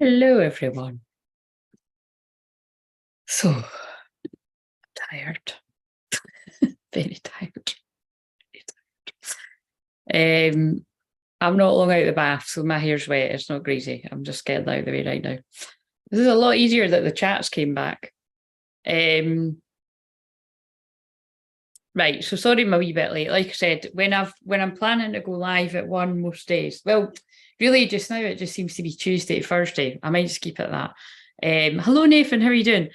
Hello, everyone. So, I'm tired. Very tired. Very tired. I'm not long out of the bath, so my hair's wet. It's not greasy. I'm just getting out of the way right now. This is a lot easier that the chats came back. Right, so sorry I'm a wee bit late. Like I said, when I'm planning to go live at one most days, well, really just now it just seems to be Tuesday, Thursday. I might just keep it that. Hello Nathan, how are you doing?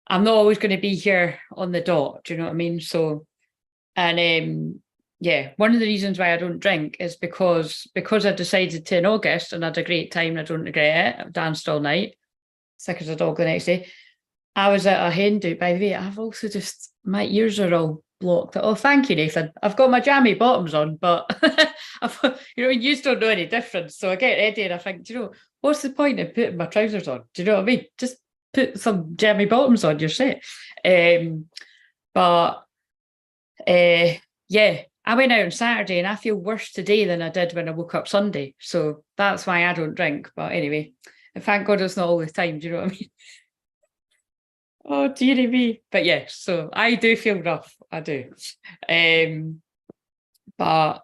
I'm not always going to be here on the dot, do you know what I mean? So, and yeah, one of the reasons why I don't drink is because I decided to in August and I had a great time and I don't regret it. I've danced all night, sick as a dog the next day. I was at a hen do, by the way. I've also just, my ears are all blocked. Oh, thank you, Nathan. I've got my jammy bottoms on, but you don't know any difference. So I get ready and I think, do you know, what's the point in putting my trousers on? Do you know what I mean? Just put some jammy bottoms on, you're set. But yeah, I went out on Saturday and I feel worse today than I did when I woke up Sunday. So that's why I don't drink. But anyway, and thank God it's not all the time. Do you know what I mean? Oh, dearie me. But yes, so I do feel rough. I do. But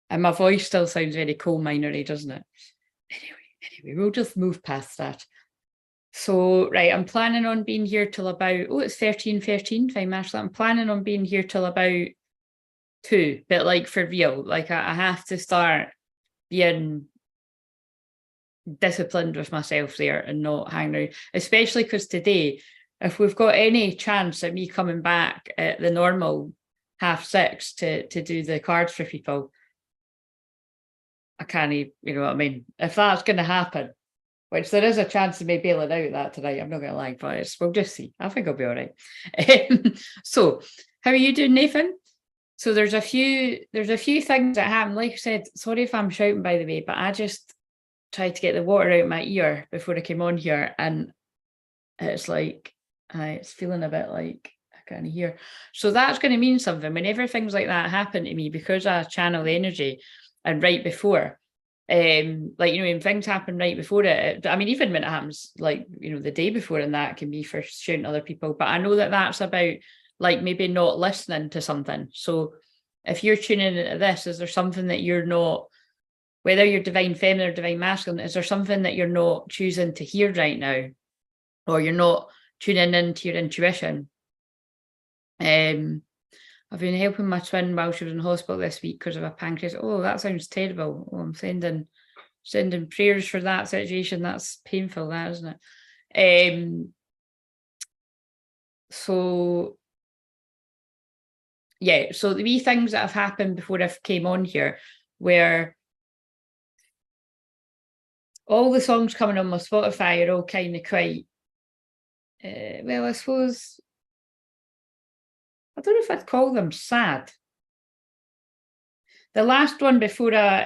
and my voice still sounds very coal minery, doesn't it? Anyway, we'll just move past that. So, right, I'm planning on being here till about, it's 13:13, if I'm actually, I'm planning on being here till about 2, but like for real, like I have to start being disciplined with myself there and not hang around, especially because today, if we've got any chance of me coming back at the normal 6:30 to do the cards for people, I can't, you know what I mean? If that's going to happen, which there is a chance of me bailing out that tonight, I'm not going to lie, but we'll just see. I think I'll be all right. So, how are you doing, Nathan? So there's a few things that happen. Like I said, sorry if I'm shouting, by the way, but I just tried to get the water out of my ear before I came on here, and it's like it's feeling a bit like I can't hear. So that's going to mean something whenever things like that happen to me, because I channel the energy. And right before, like, you know, when things happen right before it, I mean, even when it happens, like, you know, the day before, and that can be for shouting other people, but I know that that's about like maybe not listening to something. So if you're tuning into this, is there something that you're not, whether you're divine feminine or divine masculine, is there something that you're not choosing to hear right now, or you're not tuning into your intuition? I've been helping my twin while she was in hospital this week because of a pancreas. Oh, that sounds terrible. Oh, I'm sending prayers for that situation. That's painful, that, isn't it? So yeah, so the wee things that have happened before I came on here were all the songs coming on my Spotify are all kind of quite, well, I suppose, I don't know if I'd call them sad. The last one before yeah,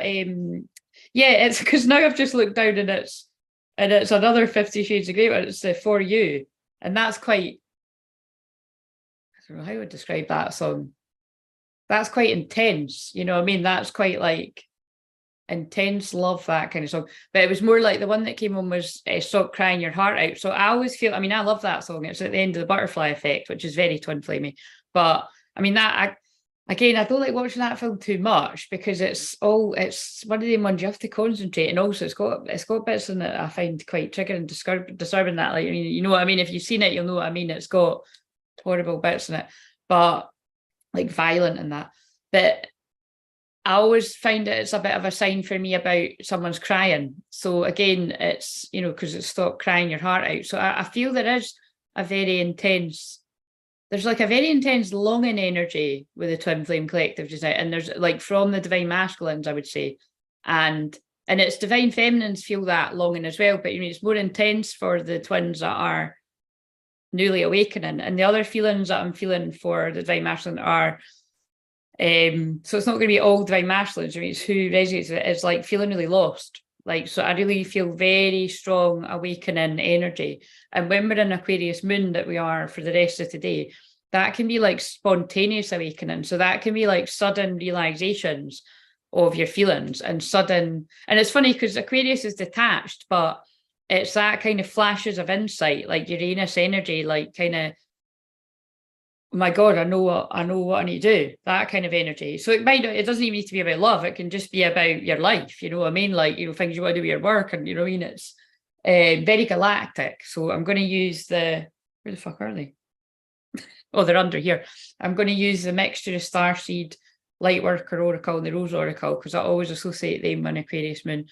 it's because now I've just looked down and it's another 50 Shades of Grey, but it's For You. And that's quite, I don't know how I would describe that song. That's quite intense, you know what I mean? That's quite like intense love, that kind of song. But it was more like the one that came on was Stop Crying Your Heart Out. So I always feel, I mean, I love that song. It's at the end of the Butterfly Effect, which is very twin flamey. But I mean, again, I don't like watching that film too much because it's one of the ones you have to concentrate, and also it's got bits in it I find quite triggering and disturbing. That, like, I mean, you know what I mean? If you've seen it, you'll know what I mean. It's got horrible bits in it, but like violent and that. But I always find it's a bit of a sign for me about someone's crying. So again, it's, you know, because it's Stop Crying Your Heart Out. So I feel there is a very intense, there's like a very intense longing energy with the Twin Flame Collective just now. And there's like from the Divine Masculines, I would say. And it's Divine Feminines feel that longing as well. But, you know, it's more intense for the twins that are newly awakening. And the other feelings that I'm feeling for the Divine Masculine are, so it's not going to be all Divine Masculines. I mean, it's who resonates with it. It's like feeling really lost. Like, so I really feel very strong awakening energy. And when we're in Aquarius moon that we are for the rest of today, that can be like spontaneous awakening. So that can be like sudden realizations of your feelings and sudden, and it's funny because Aquarius is detached, but it's that kind of flashes of insight, like Uranus energy, like kind of, oh my God, I know what I need to do, that kind of energy. So it doesn't even need to be about love. It can just be about your life. You know what I mean? Like, things you want to do with your work, and what I mean, it's very galactic. So I'm going to use where the fuck are they? Oh, they're under here. I'm going to use the mixture of Starseed, Lightworker Oracle, and the Rose Oracle, because I always associate them with Aquarius moon.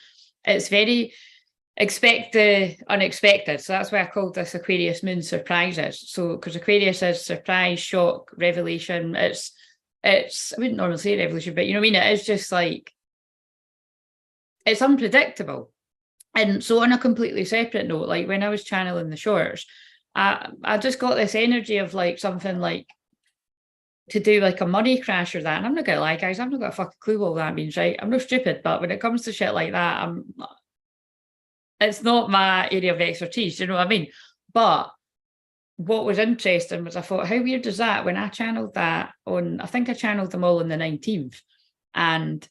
It's very expect the unexpected. So that's why I called this Aquarius moon surprises. So because Aquarius is surprise, shock, revelation. It's I wouldn't normally say revelation, but you know what I mean? It is just like, it's unpredictable. And so on a completely separate note, like when I was channeling the shorts, I just got this energy of like something like to do like a money crash or that. And I'm not gonna lie, guys, I've not got a fucking clue what that means, right? I'm not stupid, but when it comes to shit like that, it's not my area of expertise, you know what I mean? But what was interesting was I thought, how weird is that when I channeled that I think I channeled them all on the 19th. And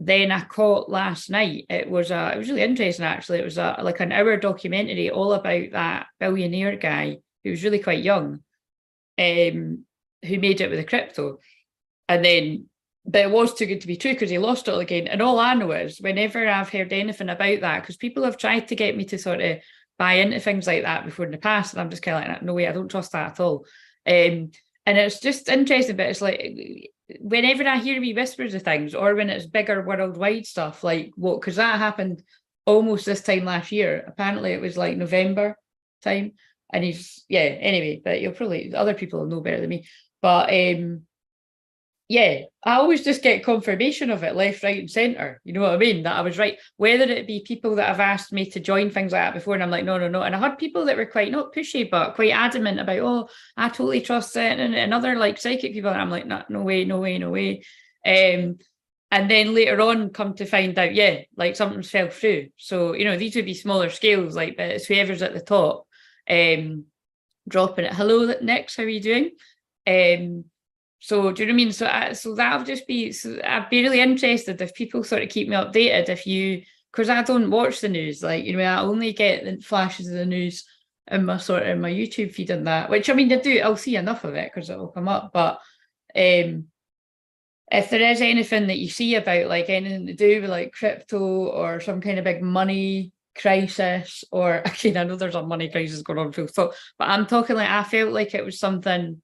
then I caught last night, it was really interesting actually. It was like an hour documentary all about that billionaire guy who was really quite young, who made it with the crypto. And then, but it was too good to be true because he lost it all again. And all I know is whenever I've heard anything about that, because people have tried to get me to sort of buy into things like that before in the past, and I'm just kind of like, no way, I don't trust that at all. And it's just interesting, but it's like, whenever I hear wee whispers of things, or when it's bigger worldwide stuff, like what, because that happened almost this time last year. Apparently it was like November time. And anyway, but other people will know better than me. But yeah, I always just get confirmation of it left, right, and centre. You know what I mean? That I was right. Whether it be people that have asked me to join things like that before, and I'm like, no. And I had people that were quite not pushy, but quite adamant about, oh, I totally trust it, and other like psychic people, and I'm like, no way. And then later on, come to find out, yeah, like something's fell through. So these would be smaller scales, like, but it's whoever's at the top, dropping it. Hello, Nick, how are you doing? So do you know what I mean? So that'll just be. So I'd be really interested if people sort of keep me updated. Because I don't watch the news, like I only get the flashes of the news in my YouTube feed and that. Which I mean, I'll see enough of it because it will come up. But if there is anything that you see about like anything to do with like crypto or some kind of big money crisis, or again, I know there's a money crisis going on full stop, but I'm talking like I felt like it was something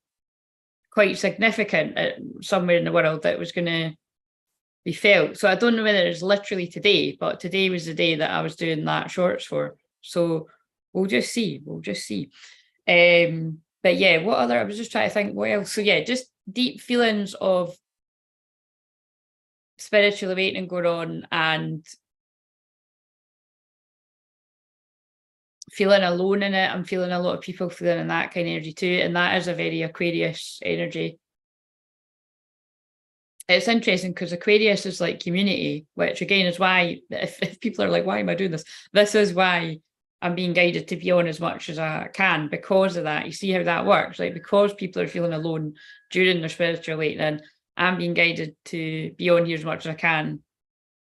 quite significant somewhere in the world that was going to be felt. So I don't know whether it's literally today, but today was the day that I was doing that shorts for. So we'll just see. But yeah, what other? I was just trying to think what else. So yeah, just deep feelings of spiritual awakening going on, and feeling alone in it. I'm feeling a lot of people feeling in that kind of energy too, and that is a very Aquarius energy. It's interesting because Aquarius is like community, which again is why if people are like, why am I doing this? This is why I'm being guided to be on as much as I can because of that. You see how that works, like because people are feeling alone during their spiritual awakening, I'm being guided to be on here as much as I can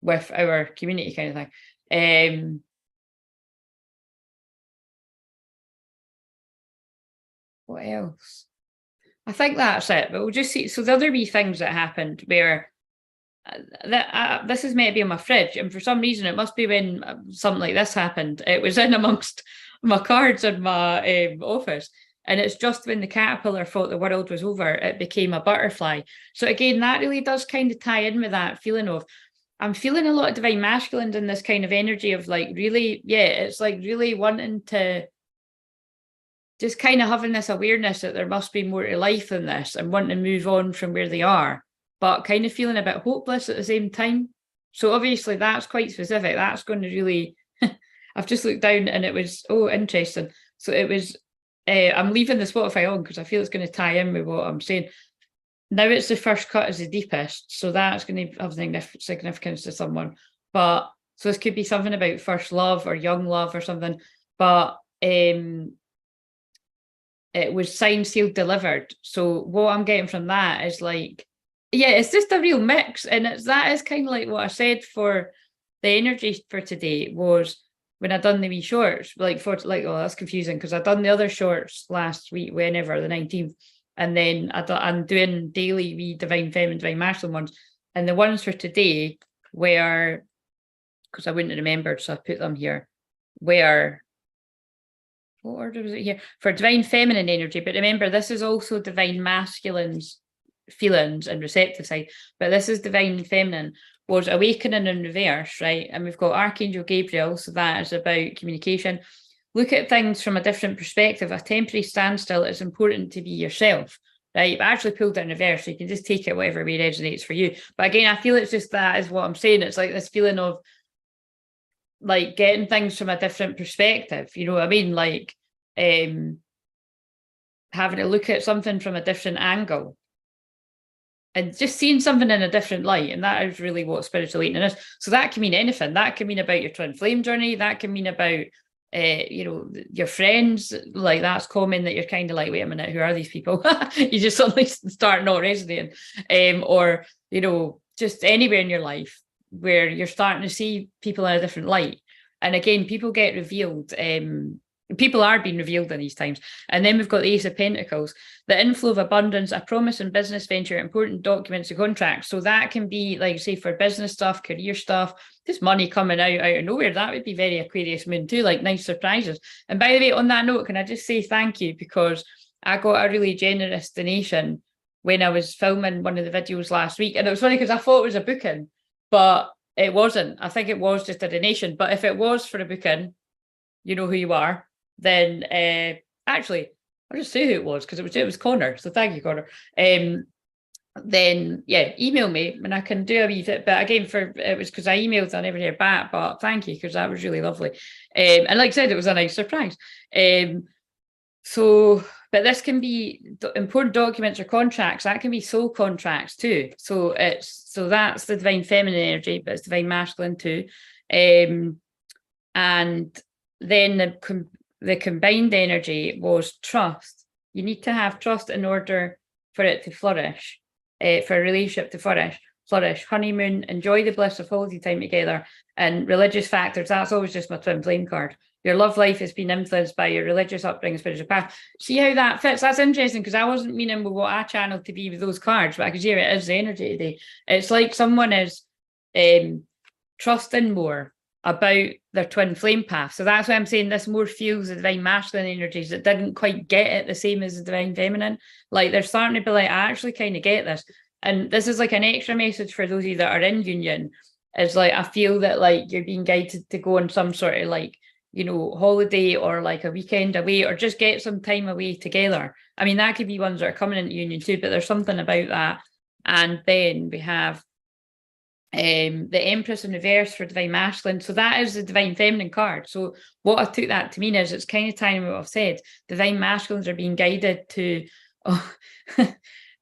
with our community kind of thing. What else? I think that's it, but we'll just see. So the other wee things that happened where this is maybe on my fridge, and for some reason it must be when something like this happened. It was in amongst my cards in my office, and it's just when the caterpillar thought the world was over, it became a butterfly. So again, that really does kind of tie in with that feeling of I'm feeling a lot of divine masculines in this kind of energy of like really, yeah, it's like really wanting to just kind of having this awareness that there must be more to life than this and wanting to move on from where they are, but kind of feeling a bit hopeless at the same time. So obviously that's quite specific. That's going to really, I've just looked down and it was, oh, interesting. So it was, I'm leaving the Spotify on because I feel it's going to tie in with what I'm saying. Now it's the first cut is the deepest. So that's going to have significance to someone. But so this could be something about first love or young love or something. But it was signed, sealed, delivered. So what I'm getting from that is like, yeah, it's just a real mix. And that is kind of like what I said for the energy for today was when I done the wee shorts, like oh, that's confusing because I done the other shorts last week, whenever, the 19th. And then I'm doing daily wee divine feminine, divine masculine ones. And the ones for today were, because I wouldn't have remembered, so I put them here, were, what order was it here? For divine feminine energy. But remember, this is also divine masculine's feelings and receptive side. But this is divine feminine, was awakening in reverse, right? And we've got Archangel Gabriel, so that is about communication. Look at things from a different perspective. A temporary standstill is important to be yourself, right? But actually pulled it in reverse, so you can just take it whatever way resonates for you. But again, I feel it's just that is what I'm saying. It's like this feeling of like getting things from a different perspective. You know what I mean? Like having to look at something from a different angle. And just seeing something in a different light. And that is really what spiritual awakening is. So that can mean anything. That can mean about your twin flame journey. That can mean about, you know, your friends. Like that's common, that you're kind of like, wait a minute, who are these people? You just suddenly start not resonating. Or, you know, just anywhere in your life where you're starting to see people in a different light. And again, people get revealed. People are being revealed in these times. And then we've got the Ace of Pentacles, the inflow of abundance, a promise in business venture, important documents and contracts. So that can be like, say, for business stuff, career stuff, just money coming out of nowhere. That would be very Aquarius moon too, like nice surprises. And by the way, on that note, can I just say thank you, because I got a really generous donation when I was filming one of the videos last week. And it was funny because I thought it was a booking, but it wasn't. I think it was just a donation. But if it was for a booking, you know who you are. Then actually, I'll just say who it was, because it was Connor. So thank you, Connor. Then yeah, email me and I can do a wee bit. But again, it was because I emailed, I never hear back. But thank you, because that was really lovely. And like I said, it was a nice surprise. So, but this can be important documents or contracts. That can be soul contracts too. So that's the divine feminine energy, but it's divine masculine too. And then the combined energy was trust. You need to have trust in order for it to flourish, for a relationship to flourish. Honeymoon, enjoy the bliss of holiday time together. And religious factors, that's always just my twin flame card. Your love life has been influenced by your religious upbringing, spiritual path. See how that fits? That's interesting, because I wasn't meaning with what I channeled to be with those cards, but I could hear it is the energy today. It's like someone is trusting more about their twin flame path. So that's why I'm saying this more feels the divine masculine energies that didn't quite get it the same as the divine feminine. Like they're starting to be like, I actually kind of get this. And this is like an extra message for those of you that are in union, is like, I feel that like you're being guided to go on some sort of like, you know, holiday or like a weekend away, or just get some time away together. I mean, that could be ones that are coming into union too, but there's something about that. And then we have the Empress in reverse for divine masculine. So that is the divine feminine card. So what I took that to mean is it's kind of tying what I've said. Divine masculines are being guided to, oh,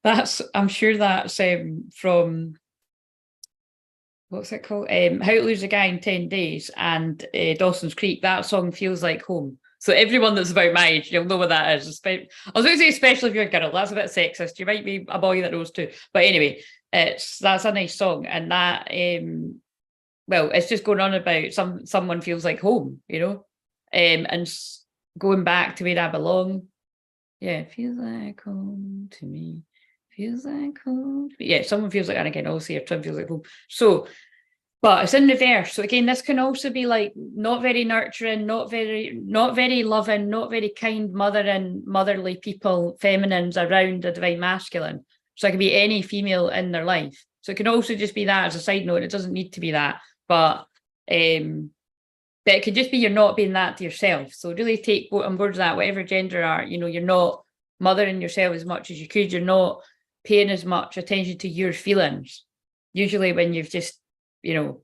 I'm sure that's from, what's it called? How to Lose a Guy in 10 Days and Dawson's Creek. That song feels like home. So everyone that's about my age, you'll know what that is. I was going to say, especially if you're a girl, that's a bit sexist. You might be a boy that knows too. But anyway, that's a nice song. And that, well, it's just going on about someone feels like home, you know, and going back to where I belong. Yeah, feels like home to me. Feels like home. Yeah, someone feels like, and again, also your twin feels like home. So, but it's in reverse. So again, this can also be like not very nurturing, not very loving, not very kind, mothering, motherly people, feminines around a divine masculine. So it can be any female in their life. So it can also just be that as a side note. It doesn't need to be that, but it could just be you're not being that to yourself. So really take on board that, whatever gender are, you know, you're not mothering yourself as much as you could. You're not paying as much attention to your feelings. Usually when you've just, you know,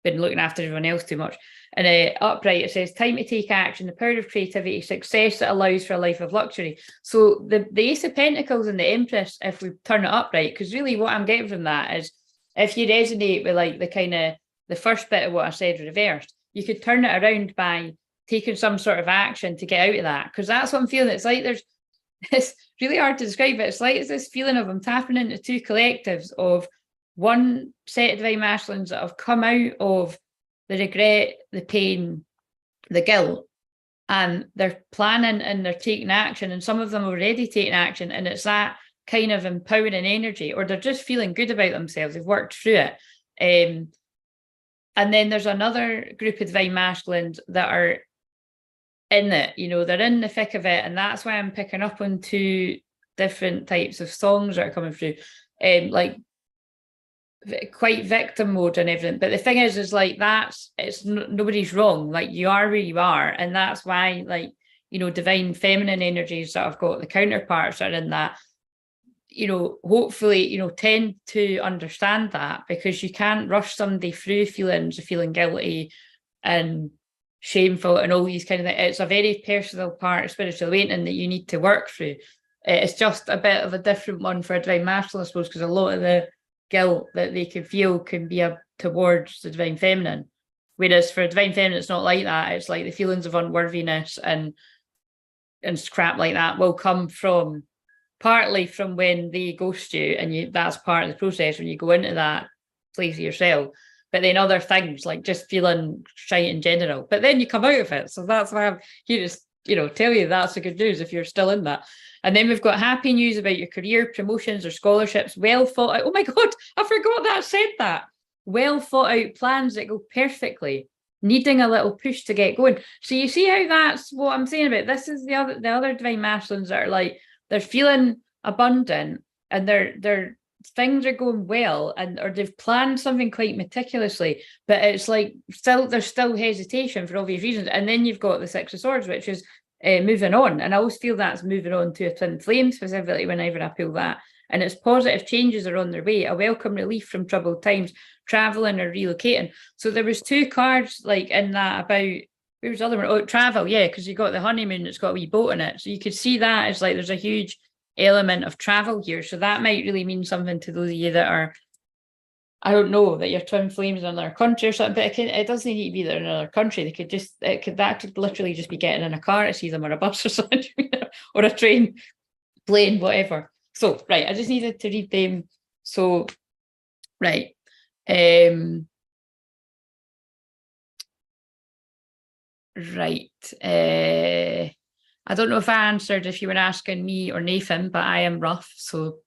been looking after everyone else too much. And upright, it says, time to take action, the power of creativity, success that allows for a life of luxury. So the Ace of Pentacles and the Empress, if we turn it upright, because really what I'm getting from that is, if you resonate with like the kind of the first bit of what I said reversed, you could turn it around by taking some sort of action to get out of that. Because that's what I'm feeling. It's like it's really hard to describe it. It's like it's this feeling of I'm tapping into two collectives of one set of divine masculines that have come out of the regret, the pain, the guilt, and they're planning and they're taking action, and some of them already taking action, and it's that kind of empowering energy, or they're just feeling good about themselves, they've worked through it. And then there's another group of divine masculines that are in it, they're in the thick of it, and that's why I'm picking up on 2 different types of songs that are coming through, like quite victim mode and everything. But the thing is like, nobody's wrong. Like, you are where you are, and that's why, like, divine feminine energies that I've got, the counterparts are in that, hopefully, tend to understand that, because you can't rush somebody through feelings of feeling guilty and shameful and all these kind of things. It's a very personal part of spiritual awakening that you need to work through. It's just a bit of a different one for a divine masculine, I suppose, because a lot of the guilt that they can feel can be towards the divine feminine, whereas for a divine feminine it's not like that. It's like the feelings of unworthiness and crap like that will come from partly from when they ghost you, and that's part of the process when you go into that place of yourself. But then other things like just feeling shite in general, but then you come out of it. So that's why I'm here to tell you that's the good news if you're still in that. And then we've got happy news about your career, promotions or scholarships, well thought out. Oh my God, I forgot that I said that. Well thought out plans that go perfectly, needing a little push to get going. So you see how that's what I'm saying about this is the other divine masculines that are like, they're feeling abundant and their things are going well, or they've planned something quite meticulously, but it's like there's still hesitation for obvious reasons. And then you've got the 6 of Swords, which is moving on, and I always feel that's moving on to a twin flame specifically whenever I pull that, and it's positive changes are on their way, a welcome relief from troubled times, traveling or relocating. So there was 2 cards like in that about, where was the other one? Oh, travel, yeah, because you got the honeymoon, it's got a wee boat in it, so you could see that as like there's a huge element of travel here. So that might really mean something to those of you that are, I don't know, that your twin flames in another country or something, but it doesn't need to be there in another country. That could literally just be getting in a car to see them, or a bus or something, or a train, plane, whatever. So, right, I just needed to read them. So, right. Right. I don't know if I answered if you were asking me or Nathan, but I am rough. So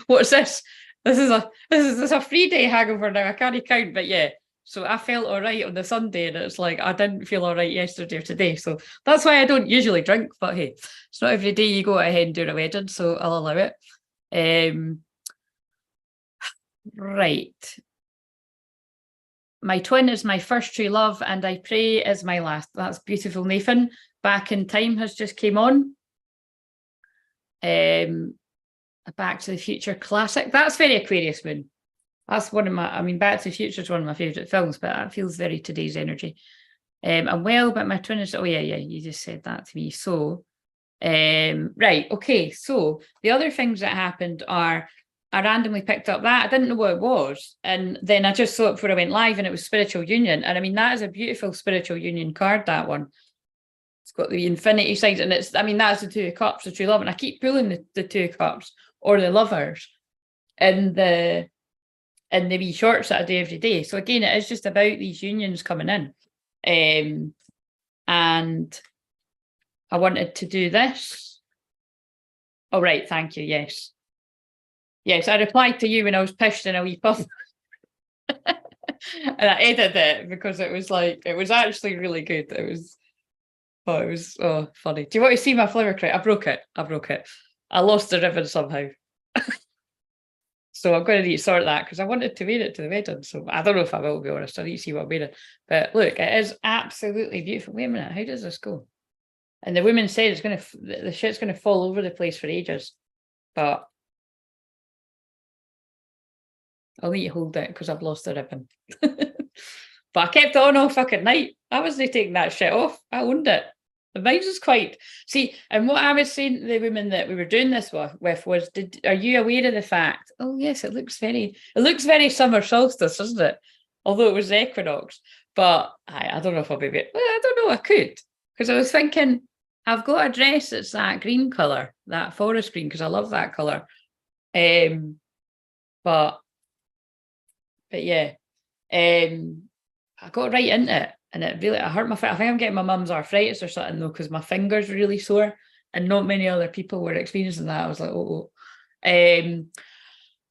what's this? This is a 3-day hangover now. I can't count, but yeah. So I felt all right on the Sunday, and it's like I didn't feel all right yesterday or today. So that's why I don't usually drink. But hey, it's not every day you go ahead and do a wedding, so I'll allow it. Right. My twin is my first true love, and I pray is my last. That's beautiful, Nathan. Back in Time has just came on. A Back to the Future classic. That's very Aquarius moon. That's one of my, Back to the Future is one of my favourite films, but that feels very today's energy. I'm well, but my twin is, oh yeah, you just said that to me. So, right, okay. So the other things that happened are, I randomly picked up that. I didn't know what it was. And then I just saw it before I went live, and it was Spiritual Union. And that is a beautiful Spiritual Union card, that one. It's got the infinity signs, and that's the 2 of Cups, the true love. And I keep pulling the 2 of Cups or the lovers in the wee shorts that I do every day. So again, it is just about these unions coming in. And I wanted to do this. Oh, right, thank you, yes. Yes, I replied to you when I was pissed in a wee puff. And I edited it because it was actually really good. It was funny. Do you want to see my flower crate? I broke it. I lost the ribbon somehow. So I'm going to need to sort that, because I wanted to wear it to the wedding. So I don't know if I will, be honest. I need to see what I'm wearing. But look, it is absolutely beautiful. Wait a minute, how does this go? And the woman said the shit's going to fall over the place for ages. But I'll need to hold it because I've lost the ribbon. But I kept it on all fucking night. I wasn't taking that shit off. I owned it. The mine was quite... See, and what I was saying to the women that we were doing this with was, are you aware of the fact? Oh yes, it looks very summer solstice, doesn't it? Although it was the equinox. But I don't know if I'll be... Well, I don't know, I could. Because I was thinking, I've got a dress that's that green colour, that forest green, because I love that colour. But yeah, I got right into it. and it really, I hurt my foot. I think I'm getting my mum's arthritis or something though, because my fingers were really sore, and not many other people were experiencing that. I was like, oh.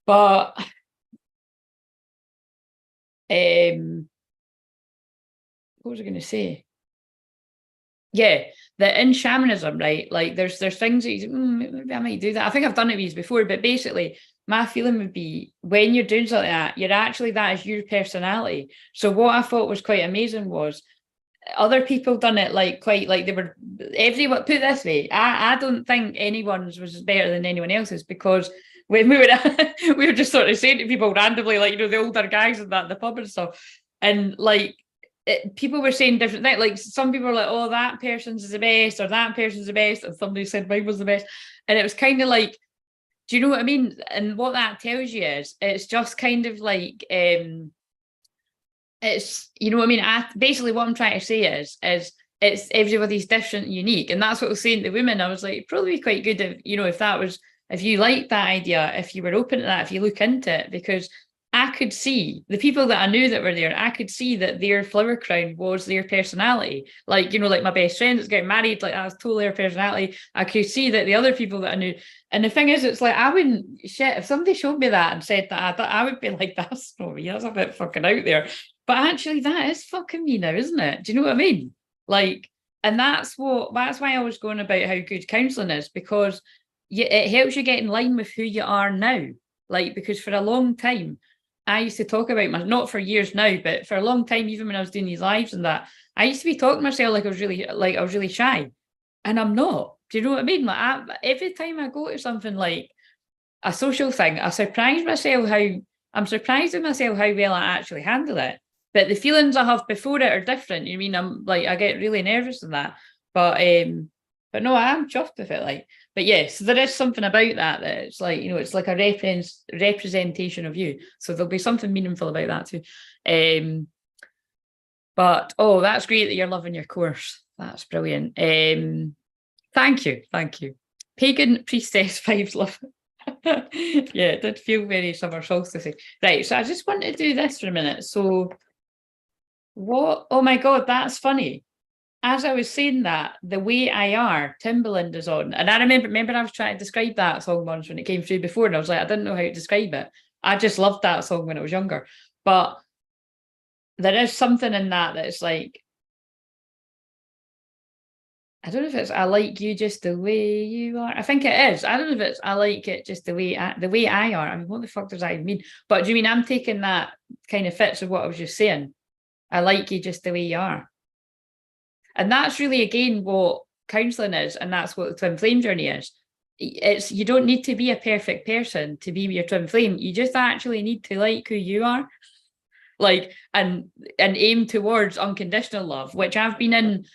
But what was I going to say? Yeah, that in shamanism, right? Like there's things that you maybe I might do that. I think I've done it with before, but basically my feeling would be when you're doing something like that, you're actually, that is your personality. So what I thought was quite amazing was other people done it like quite like they were everyone, put it this way, I don't think anyone's was better than anyone else's, because when we were we were just sort of saying to people randomly, like, you know, the older guys and that in the pub and stuff, and like people were saying different things. Like some people were like, oh, that person's the best, or that person's the best, and somebody said mine was the best, and it was kind of like, do you know what I mean? And what that tells you is it's just kind of like it's, you know what I mean? Basically what I'm trying to say is it's everybody's different, unique, and that's what I was saying to women. I was like, probably be quite good if, you know, if you like that idea, if you were open to that, if you look into it, because I could see the people that I knew that were there, I could see that their flower crown was their personality. Like, you know, like my best friend that's getting married, like that's totally her personality. I could see that the other people that I knew. And the thing is, it's like, I wouldn't, shit, if somebody showed me that and said that, I would be like, that's not me, that's a bit fucking out there. But actually that is fucking me now, isn't it? Do you know what I mean? Like, and that's why I was going about how good counselling is, because it helps you get in line with who you are now. Like, because for a long time, I used to talk about not for years now, but for a long time, even when I was doing these lives and that, I used to be talking to myself like I was really shy, and I'm not. Do you know what I mean? Like every time I go to something like a social thing, I'm surprised with myself how well I actually handle it. But the feelings I have before it are different. You know what I mean? I'm like, I get really nervous in that, but no, I am chuffed with it. Like, but yes, there is something about that it's like, you know, it's like a representation of you. So there'll be something meaningful about that too. But oh, that's great that you're loving your course. That's brilliant. Thank you. Pagan priestess vibes, love. Yeah, it did feel very summer solstice. Right, so I just want to do this for a minute. So what? Oh my God, that's funny. As I was saying that, The Way I Are, Timbaland is on. And I remember I was trying to describe that song once when it came through before, and I was like, I didn't know how to describe it. I just loved that song when I was younger. But there is something in that that's like, I don't know if it's I like you just the way you are. I think it is. I don't know if it's I like it just the way I are. I mean, what the fuck does that even mean? But do you mean I'm taking that kind of fits with what I was just saying? I like you just the way you are. And that's really, again, what counselling is, and that's what the twin flame journey is. It's, you don't need to be a perfect person to be your twin flame. You just actually need to like who you are, like, and aim towards unconditional love, which I've been in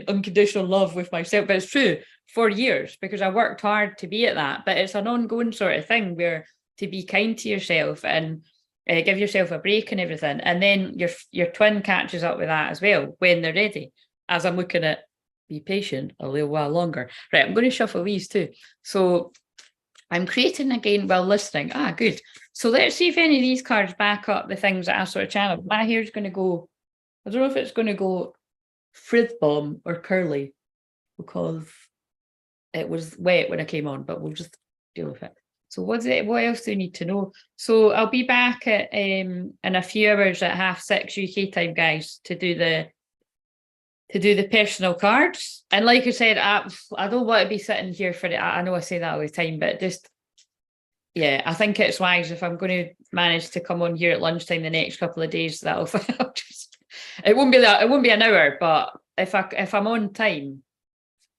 unconditional love with myself, but it's true, for years, because I worked hard to be at that. But it's an ongoing sort of thing where to be kind to yourself and give yourself a break and everything, and then your twin catches up with that as well when they're ready. As I'm looking at, be patient a little while longer. Right, I'm going to shuffle these too. So I'm creating again while listening. Good. So let's see if any of these cards back up the things that I sort of channeled. My hair's going to go, I don't know if it's going to go frizz bomb or curly, because it was wet when I came on, but we'll just deal with it. So what else do you need to know? So I'll be back at in a few hours at 6:30 UK time, guys, to do the personal cards. And like I said, I don't want to be sitting here for it. I know I say that all the time, but just, yeah, I think it's wise if I'm going to manage to come on here at lunchtime the next couple of days, that'll just, it won't be an hour, but if I'm on time,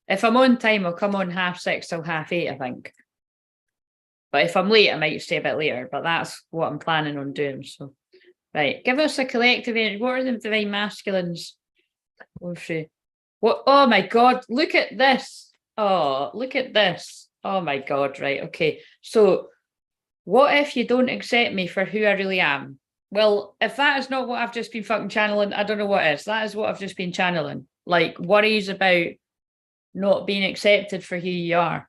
I'll come on 6:30 till 8:30, I think. But if I'm late, I might stay a bit later, but that's what I'm planning on doing. So, right, give us a collective energy. What are the divine masculines? What? Oh my God, look at this. Oh, look at this. Oh my God, right, okay. So, what if you don't accept me for who I really am? Well, if that is not what I've just been fucking channeling, I don't know what is. That is what I've just been channeling. Like, worries about not being accepted for who you are.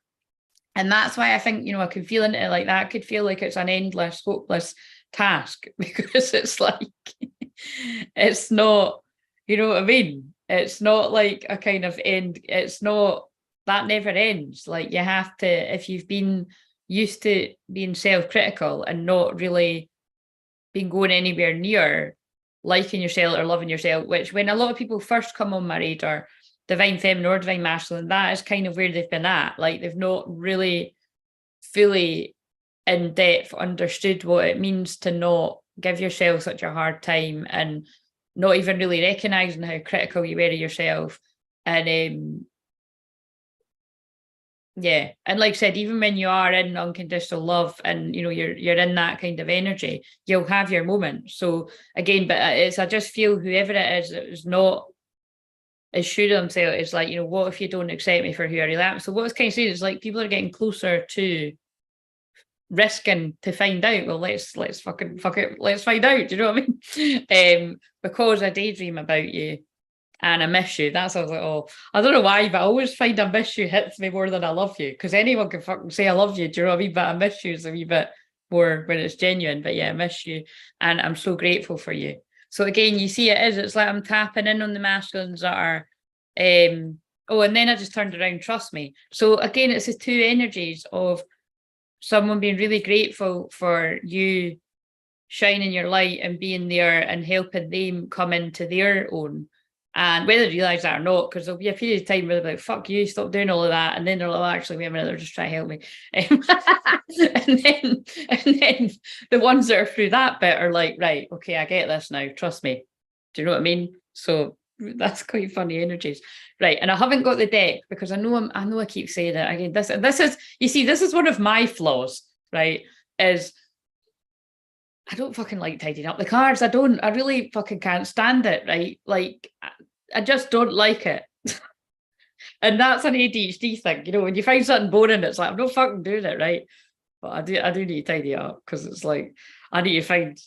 And that's why I think, you know, I can feel into it like that. I could feel like it's an endless, hopeless task, because it's like, it's not, You know what I mean? It's not like a kind of end. It's not, that never ends. Like you have to, if you've been used to being self-critical and not really been going anywhere near liking yourself or loving yourself, which when a lot of people first come on my radar, divine feminine or divine masculine, that is kind of where they've been at. Like they've not really fully in depth understood what it means to not give yourself such a hard time and not even really recognizing how critical you were of yourself. And yeah, and like I said, even when you are in unconditional love and you know you're in that kind of energy, you'll have your moment. So again, but it's, I just feel whoever it is not as sure of themselves, it's like, you know, what if you don't accept me for who I really am? So what it's kind of saying is like people are getting closer to risking to find out. Well, let's fucking fuck it, let's find out. Do you know what I mean? Because I daydream about you and I miss you. That's, I was like, oh, I don't know why, but I always find I miss you hits me more than I love you. Because anyone can fucking say I love you, do you know what I mean? But I miss you is a wee bit more when it's genuine. But yeah, I miss you. And I'm so grateful for you. So again, you see it's like I'm tapping in on the masculines that are oh, and then I just turned around, trust me. So again, it's the two energies of someone being really grateful for you shining your light and being there and helping them come into their own. And whether they realise that or not, because there'll be a period of time where they're like, fuck you, stop doing all of that. And then they're like, oh, actually, wait a minute, they're just trying to help me. and then the ones that are through that bit are like, right, okay, I get this now, trust me. Do you know what I mean? So that's quite funny energies. Right. And I haven't got the deck because I know I keep saying it again. This is, you see, this is one of my flaws, right? Is I don't fucking like tidying up the cards. I really fucking can't stand it, right? Like, I just don't like it. And that's an ADHD thing, you know, when you find something boring, it's like, I'm not fucking doing it, right? But I do need to tidy it up because it's like, I need to find,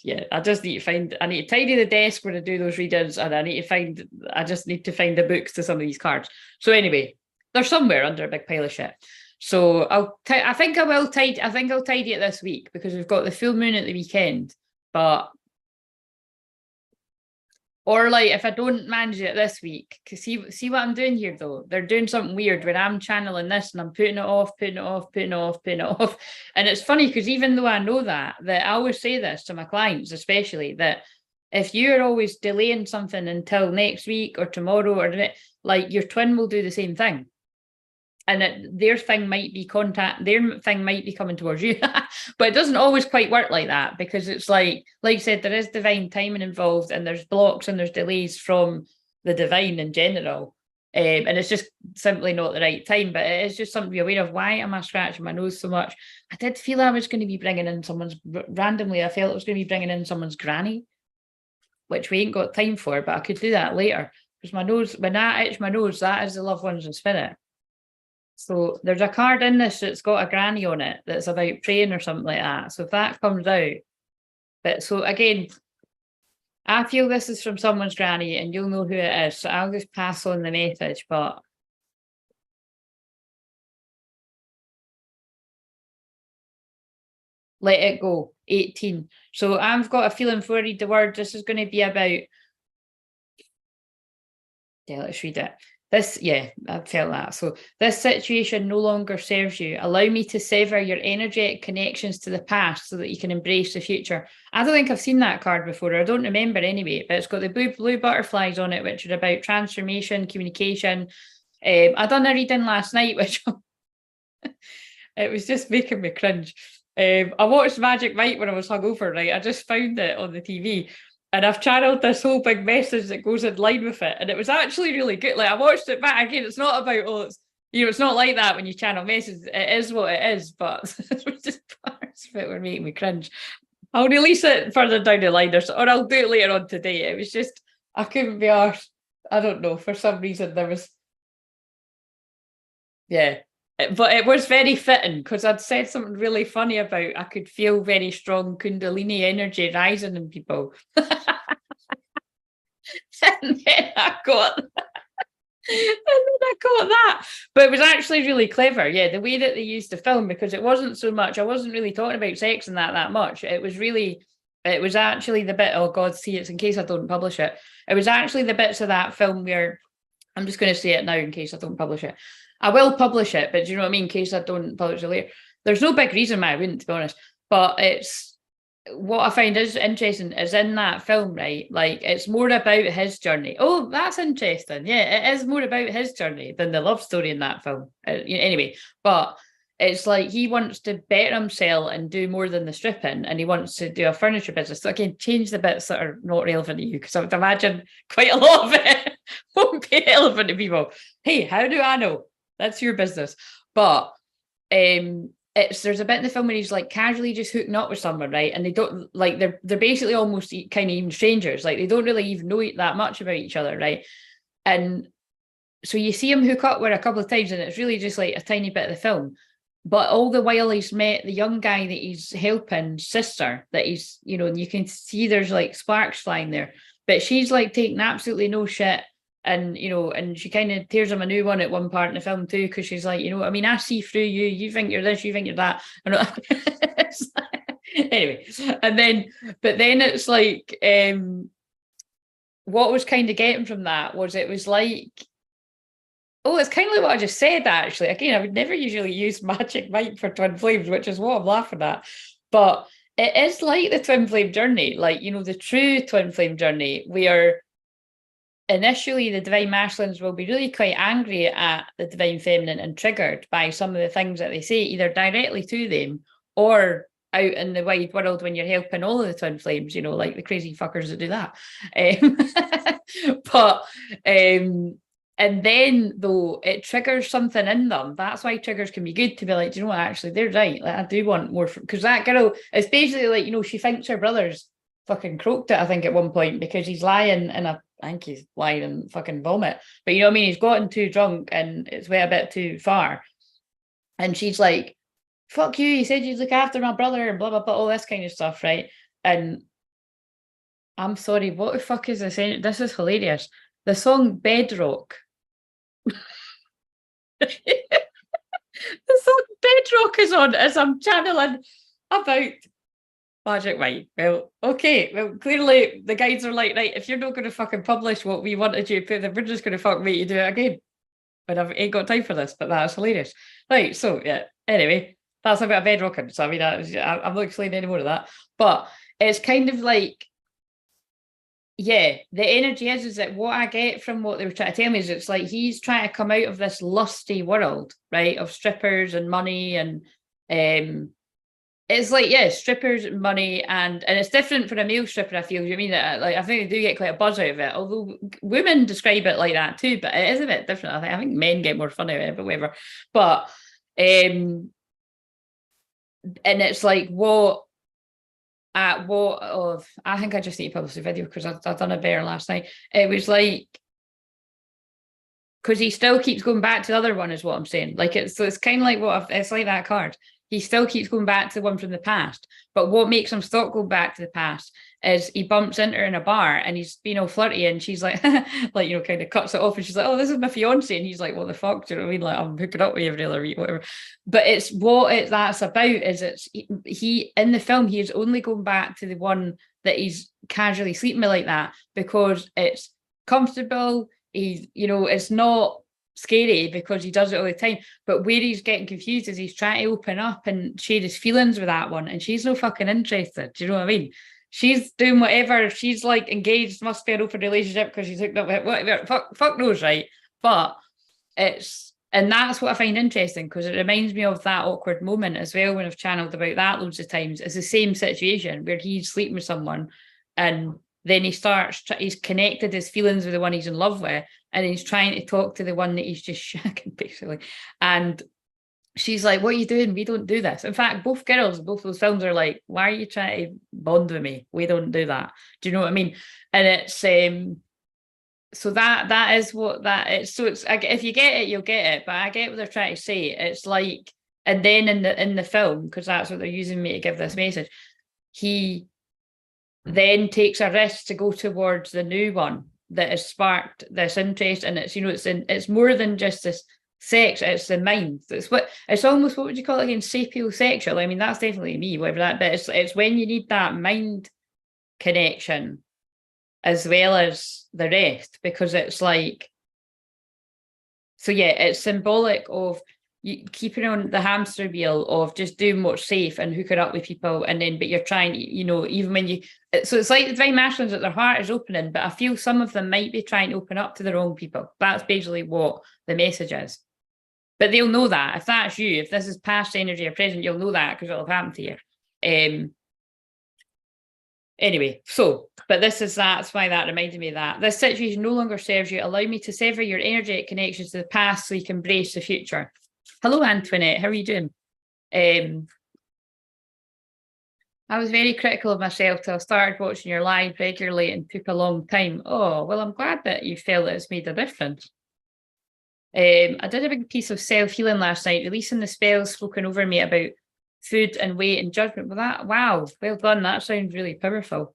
I need to tidy the desk when I do those readings, and I just need to find the books to some of these cards. So anyway, they're somewhere under a big pile of shit. So I think I'll tidy it this week because we've got the full moon at the weekend. But or like if I don't manage it this week, because see what I'm doing here though. They're doing something weird where I'm channeling this and I'm putting it off. And it's funny because even though I know that I always say this to my clients, especially that if you're always delaying something until next week or tomorrow or like your twin will do the same thing. And their thing might be coming towards you, but it doesn't always quite work like that because it's like I said, there is divine timing involved and there's blocks and there's delays from the divine in general. And it's just simply not the right time, but it is just something to be aware of. Why am I scratching my nose so much? I did feel I was going to be bringing in randomly, I felt I was going to be bringing in someone's granny, which we ain't got time for, but I could do that later because my nose, when I itch my nose, that is the loved ones in spirit. So there's a card in this that's got a granny on it that's about praying or something like that. So if that comes out, but so again, I feel this is from someone's granny and you'll know who it is. So I'll just pass on the message, but let it go. 18. So I've got a feeling before I read the word, this is going to be about, let's read it. I felt that. So this situation no longer serves you. Allow me to sever your energetic connections to the past so that you can embrace the future. I don't think I've seen that card before. I don't remember anyway, but it's got the blue butterflies on it, which are about transformation, communication. I done a reading last night, which it was just making me cringe. I watched Magic Mike when I was hungover, right? I just found it on the TV. And I've channeled this whole big message that goes in line with it. And it was actually really good. Like I watched it back again. It's not about, it's not like that when you channel messages. It is what it is, but it was just parts of it were making me cringe. I'll release it further down the line or I'll do it later on today. It was just, I couldn't be arsed. I don't know. For some reason there was, but it was very fitting because I'd said something really funny about I could feel very strong Kundalini energy rising in people. And then I got that. But it was actually really clever. Yeah, the way that they used the film, because it wasn't so much, I wasn't really talking about sex and that much. It was really It was actually the bit, oh God, see, it's in case I don't publish it. It was actually the bits of that film where, I'm just going to say it now in case I don't publish it. I will publish it, but do you know what I mean? In case I don't publish it later. There's no big reason why I wouldn't, to be honest. But it's, what I find is interesting is in that film, right? Like, it's more about his journey. Oh, that's interesting. Yeah, it is more about his journey than the love story in that film. Anyway, but it's like he wants to better himself and do more than the stripping, and he wants to do a furniture business. So again, change the bits that are not relevant to you, because I would imagine quite a lot of it won't be relevant to people. Hey, how do I know? That's your business. But there's a bit in the film where he's like casually just hooking up with someone, right? And they don't, like, they're basically almost kind of even strangers. Like, they don't really even know that much about each other, right? And so you see him hook up with a couple of times, and it's really just like a tiny bit of the film. But all the while he's met the young guy that he's helping, sister, that he's, you know, and you can see there's like sparks flying there. But she's like taking absolutely no shit. And, you know, and she kind of tears him a new one at one part in the film too, because she's like, you know, I mean, I see through you. You think you're this, you think you're that. Anyway, and then, but then it's like, what was kind of getting from that was, it was like, oh, it's kind of like what I just said, actually. Again, I would never usually use magic Mike for twin flames, which is what I'm laughing at. But it is like the twin flame journey, like, you know, the true twin flame journey, where initially the divine masculines will be really quite angry at the divine feminine and triggered by some of the things that they say, either directly to them or out in the wide world when you're helping all of the twin flames, you know, like the crazy fuckers that do that. And then, though, it triggers something in them. That's why triggers can be good, to be like, do you know what, actually, they're right. Like, I do want more. Because that girl, it's basically like, you know, she thinks her brother's fucking croaked it, I think, at one point, because he's lying in a, I think he's lying in fucking vomit. But you know what I mean? He's gotten too drunk and it's way a bit too far. And she's like, fuck you, you said you'd look after my brother and blah, blah, blah, all this kind of stuff, right? And I'm sorry, what the fuck is this? This is hilarious. The song Bedrock. The song Bedrock is on as I'm channeling about magic Mike. Well, okay. Well, clearly the guides are like, right, if you're not going to fucking publish what we wanted you to put, then we're just going to fuck make you do it again. But I ain't got time for this, but that's hilarious. Right, so yeah, anyway, that's a bit of bedrocking. So I mean, I'm not explaining any more of that. But it's kind of like, yeah, the energy is that what I get from what they were trying to tell me is, it's like he's trying to come out of this lusty world, right, of strippers and money, and it's like, yeah, strippers and money, and it's different for a male stripper, I feel. You mean that? Like, I think they do get quite a buzz out of it, although women describe it like that too, but it is a bit different. I think men get more fun out of it, but whatever. But and it's like I think I just need to publish the video because I've done it better last night. It was like, because he still keeps going back to the other one, is what I'm saying. Like, it's kind of like it's like that card. He still keeps going back to the one from the past. But what makes him stop going back to the past is he bumps into her in a bar and he's being all flirty, and she's like, like, you know, kind of cuts it off, and she's like, oh, this is my fiance. And he's like, what the fuck? Do you know what I mean? Like, I'm hooking up with you every other week, whatever. But it's that's about is he in the film, he is only going back to the one that he's casually sleeping with like that because it's comfortable. He's, you know, it's not scary because he does it all the time. But where he's getting confused is he's trying to open up and share his feelings with that one, and she's no fucking interested. Do you know what I mean? She's doing whatever. She's like engaged, must be an open relationship because she's hooked up with whatever. Fuck knows, right? But and that's what I find interesting, because it reminds me of that awkward moment as well when I've channeled about that loads of times. It's the same situation where he's sleeping with someone, and then he's connected his feelings with the one he's in love with, and he's trying to talk to the one that he's just shagging, basically. And she's like, what are you doing? We don't do this. In fact, both girls, both those films are like, why are you trying to bond with me? We don't do that. Do you know what I mean? And it's so that is what that is. So it's, if you get it, you'll get it. But I get what they're trying to say. It's like, and then in the film, because that's what they're using me to give this message, he then takes a risk to go towards the new one that has sparked this interest. And it's, you know, it's more than just this sex, it's the mind. It's almost, what would you call it again, sapiosexual? I mean, that's definitely me, whatever that, but it's when you need that mind connection as well as the rest, because it's like, so yeah, it's symbolic of you keeping on the hamster wheel of just doing what's safe and hooking up with people, and then but you're trying, you know, even when you, so it's like the divine masculines that their heart is opening, but I feel some of them might be trying to open up to the wrong people. That's basically what the message is. But they'll know that if that's you, if this is past energy or present, you'll know that because it'll have happened to you. Anyway, so, but that's why that reminded me of that. This situation no longer serves you. Allow me to sever your energetic connections to the past so you can embrace the future. Hello, Antoinette. How are you doing? I was very critical of myself till I started watching your live regularly and took a long time. Oh, well, I'm glad that you feel that it's made a difference. I did a big piece of self-healing last night, releasing the spells spoken over me about food and weight and judgment. Well, that, wow, well done. That sounds really powerful.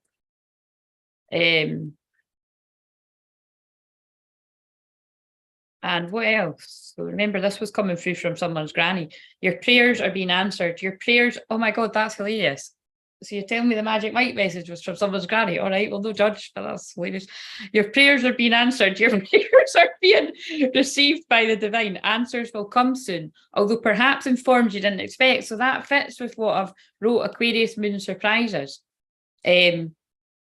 And what else? So remember, this was coming through from someone's granny. Your prayers are being answered. Your prayers, oh my God, that's hilarious. So you're telling me the magic mic message was from someone's granny. All right, well, no judge, but that's hilarious. Your prayers are being answered. Your prayers are being received by the divine. Answers will come soon, although perhaps in forms you didn't expect. So that fits with what I've wrote, Aquarius Moon Surprises. And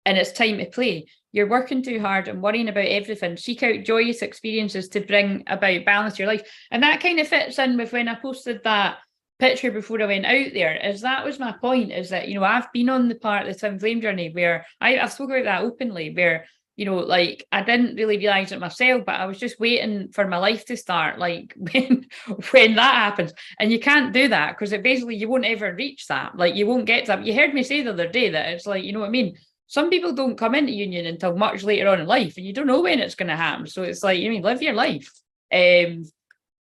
it's time to play. You're working too hard and worrying about everything. Seek out joyous experiences to bring about balance to your life. And that kind of fits in with when I posted that picture before I went out there, is that was my point, is that, you know, I've been on the part of the twin flame journey where I've spoken about that openly, where, you know, like I didn't really realize it myself, but I was just waiting for my life to start, like when that happens. And you can't do that because it basically, you won't ever reach that. Like you won't get to that. You heard me say the other day that it's like, you know what I mean? Some people don't come into union until much later on in life, and you don't know when it's going to happen. So it's like, you mean, live your life.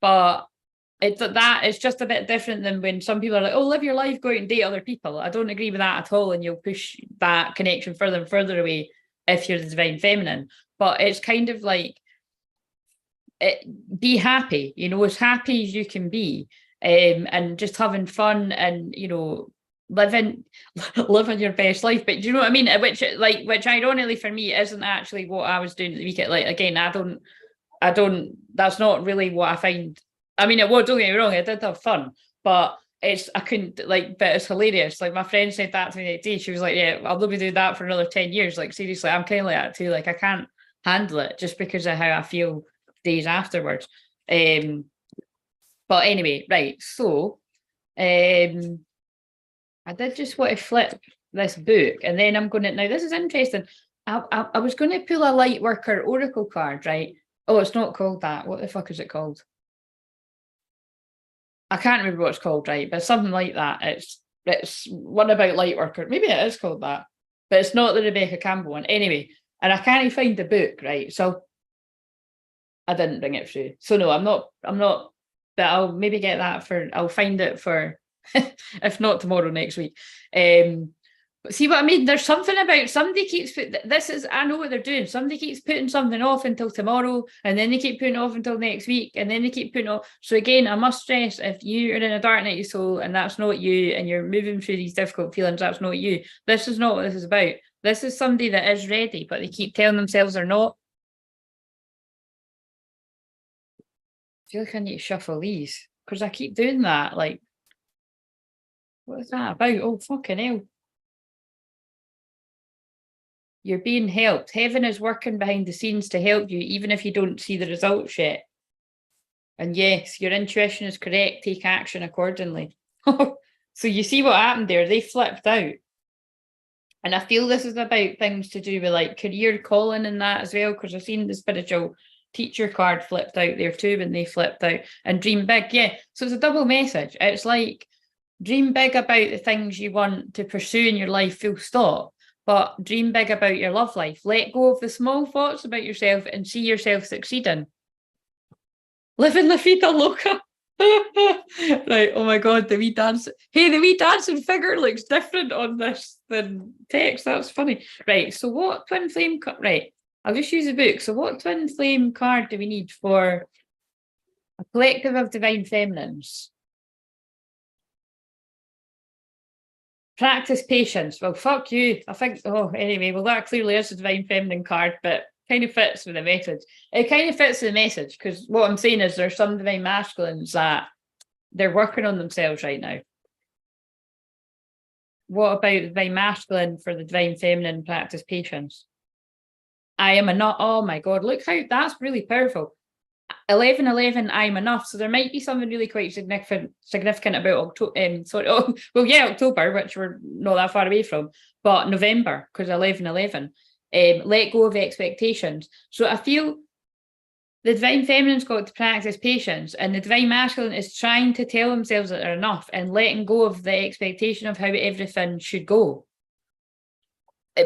But it's just a bit different than when some people are like, oh, live your life, go out and date other people. I don't agree with that at all. And you'll push that connection further and further away if you're the divine feminine. But it's kind of like, be happy, you know, as happy as you can be, and just having fun and, you know, living your best life. But do you know what I mean? Which ironically for me isn't actually what I was doing at the weekend. Like, again, I don't, that's not really what I find. I mean, it was, don't get me wrong, I did have fun, but I couldn't, like, but it's hilarious. Like, my friend said that to me that day. She was like, yeah, I'll not be doing that for another 10 years. Like, seriously, I'm kind of like that too. Like, I can't handle it just because of how I feel days afterwards. But anyway, right. So, I did just want to flip this book, and then I'm going to, now this is interesting. I was going to pull a light worker oracle card, right? Oh, it's not called that. What the fuck is it called? I can't remember what it's called, right? But something like that. It's one about light worker. Maybe it is called that, but it's not the Rebecca Campbell one. Anyway, and I can't find the book, right? So I didn't bring it through. So no, I'm not, but I'll maybe get that I'll find it for, if not tomorrow, next week. But see what I mean? There's something about somebody keeps I know what they're doing. Somebody keeps putting something off until tomorrow, and then they keep putting it off until next week, and then they keep putting off. So again, I must stress, if you are in a dark night of your soul and that's not you, and you're moving through these difficult feelings, that's not you. This is not what this is about. This is somebody that is ready, but they keep telling themselves they're not. I feel like I need to shuffle these because I keep doing that. Like, what is that about? Oh, fucking hell. You're being helped. Heaven is working behind the scenes to help you, even if you don't see the results yet. And yes, your intuition is correct. Take action accordingly. So you see what happened there? They flipped out. And I feel this is about things to do with like career calling and that as well, because I've seen the spiritual teacher card flipped out there too when they flipped out. And dream big. Yeah. So it's a double message. It's like dream big about the things you want to pursue in your life, full stop. But dream big about your love life. Let go of the small thoughts about yourself and see yourself succeeding. Living la vida loca. Right. Oh my God, the wee dance. Hey, the wee dancing figure looks different on this than text. That's funny. Right. So what twin flame? Right. I'll just use a book. So what twin flame card do we need for a collective of divine feminines? Practice patience. Well, fuck you. I think, anyway, well, that clearly is a divine feminine card, but kind of fits with the message. It kind of fits with the message, because what I'm saying is there's some divine masculines that they're working on themselves right now. What about the divine masculine for the divine feminine practice patience? I am enough. Oh my God, look how that's really powerful. 11/11, I'm enough. So there might be something really quite significant about October. October, which we're not that far away from, but November, because 11/11. Let go of expectations. So I feel the divine feminine's got to practice patience, and the divine masculine is trying to tell themselves that they're enough and letting go of the expectation of how everything should go.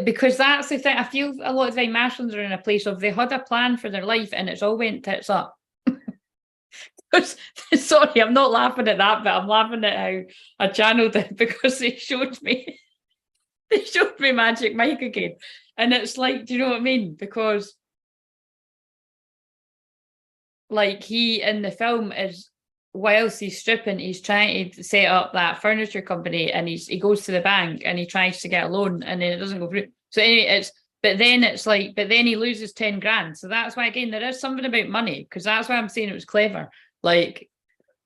Because that's the thing. I feel a lot of divine masculines are in a place of they had a plan for their life and it's all went tits up. Sorry, I'm not laughing at that, but I'm laughing at how I channeled it because they showed me Magic Mike again. And it's like, do you know what I mean? Because like he in the film is, whilst he's stripping, he's trying to set up that furniture company, and he goes to the bank and he tries to get a loan and then it doesn't go through. So anyway, but then he loses 10 grand. So that's why, again, there is something about money, because that's why I'm saying it was clever. Like,